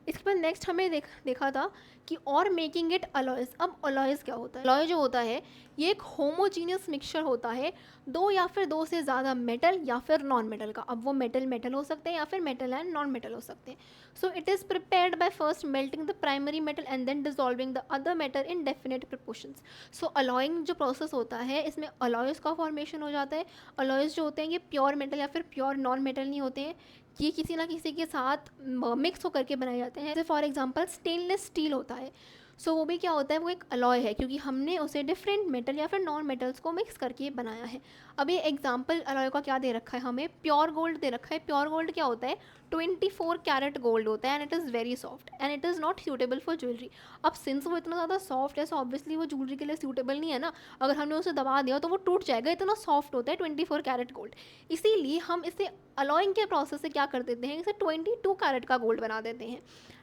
इसके बाद नेक्स्ट हमें देखा था कि और मेकिंग इट अलॉयज़। अब अलॉयज़ क्या होता है, अलॉय जो होता है ये एक होमोजीनियस मिक्सचर होता है दो या फिर दो से ज़्यादा मेटल या फिर नॉन मेटल का। अब वो मेटल मेटल हो सकते हैं या फिर मेटल एंड नॉन मेटल हो सकते हैं। So it is prepared by first melting the primary metal and then dissolving the other metal in definite proportions. So alloying जो प्रोसेस होता है इसमें अलॉयज़ का फॉर्मेशन हो जाता है। अलॉयज़ जो होते हैं ये प्योर मेटल या फिर प्योर नॉन मेटल नहीं होते हैं, ये किसी ना किसी के साथ मिक्स होकर के बनाए जाते हैं। जैसे फॉर एग्जांपल स्टेनलेस स्टील होता है। सो वो भी क्या होता है, वो एक अलॉय है, क्योंकि हमने उसे डिफरेंट मेटल या फिर नॉन मेटल्स को मिक्स करके बनाया है। अब ये एग्जांपल अलॉय का क्या दे रखा है, हमें प्योर गोल्ड दे रखा है। प्योर गोल्ड क्या होता है, 24 कैरेट गोल्ड होता है, and it is very soft and it is not suitable for jewellery. अब सिंस वो इतना ज़्यादा सॉफ्ट है, सो ऑब्वियसली वो ज्वेलरी के लिए सूटेबल नहीं है ना। अगर हमने उसे दबा दिया तो वो टूट जाएगा, इतना सॉफ्ट होता है 24 कैरेट गोल्ड। इसीलिए हम इसे अलॉइंग के प्रोसेस से क्या कर देते हैं, इसे 22 कैरेट का गोल्ड बना देते हैं।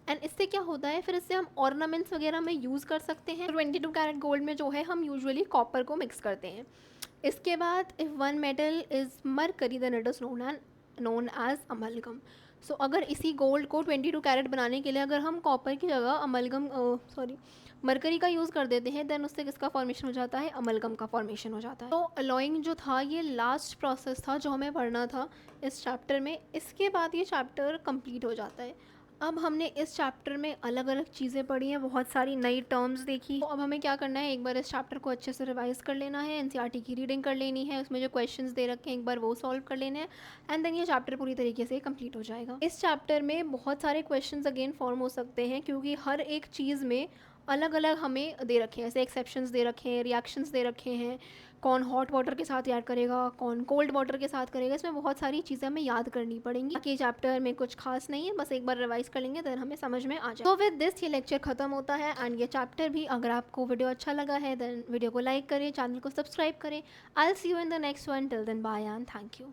एंड इससे क्या होता है, फिर इससे हम ऑर्नामेंट्स वगैरह में यूज़ कर सकते हैं। 22 कैरेट गोल्ड में जो है हम यूजुअली कॉपर को मिक्स करते हैं। इसके बाद if one metal is mercury then it is known as amalgam. So अगर इसी गोल्ड को 22 कैरेट बनाने के लिए अगर हम कॉपर की जगह मरकरी का यूज़ कर देते हैं, देन उससे किसका फॉर्मेशन हो जाता है, अमलगम का फॉर्मेशन हो जाता है। तो अलॉइंग जो था ये लास्ट प्रोसेस था जो हमें पढ़ना था इस चैप्टर में। इसके बाद ये चैप्टर कंप्लीट हो जाता है। अब हमने इस चैप्टर में अलग अलग चीज़ें पढ़ी हैं, बहुत सारी नई टर्म्स देखी। तो अब हमें क्या करना है, एक बार इस चैप्टर को अच्छे से रिवाइज कर लेना है, एनसीईआरटी की रीडिंग कर लेनी है, उसमें जो क्वेश्चंस दे रखे हैं एक बार वो सॉल्व कर लेने हैं, एंड देन ये चैप्टर पूरी तरीके से कंप्लीट हो जाएगा। इस चैप्टर में बहुत सारे क्वेश्चंस अगेन फॉर्म हो सकते हैं, क्योंकि हर एक चीज़ में अलग अलग हमें दे रखे हैं, ऐसे एक्सेप्शंस दे रखे हैं, रिएक्शंस दे रखे हैं, कौन हॉट वाटर के साथ रिएक्ट करेगा, कौन कोल्ड वाटर के साथ करेगा। इसमें बहुत सारी चीज़ें हमें याद करनी पड़ेंगी। बाकी चैप्टर में कुछ खास नहीं है, बस एक बार रिवाइज कर लेंगे देन हमें समझ में आ जाए। तो विद दिस ये लेक्चर खत्म होता है एंड ये चैप्टर भी। अगर आपको वीडियो अच्छा लगा है देन वीडियो को लाइक करें, चैनल को सब्सक्राइब करें। I will see you in the next one. Till then bye and thank you.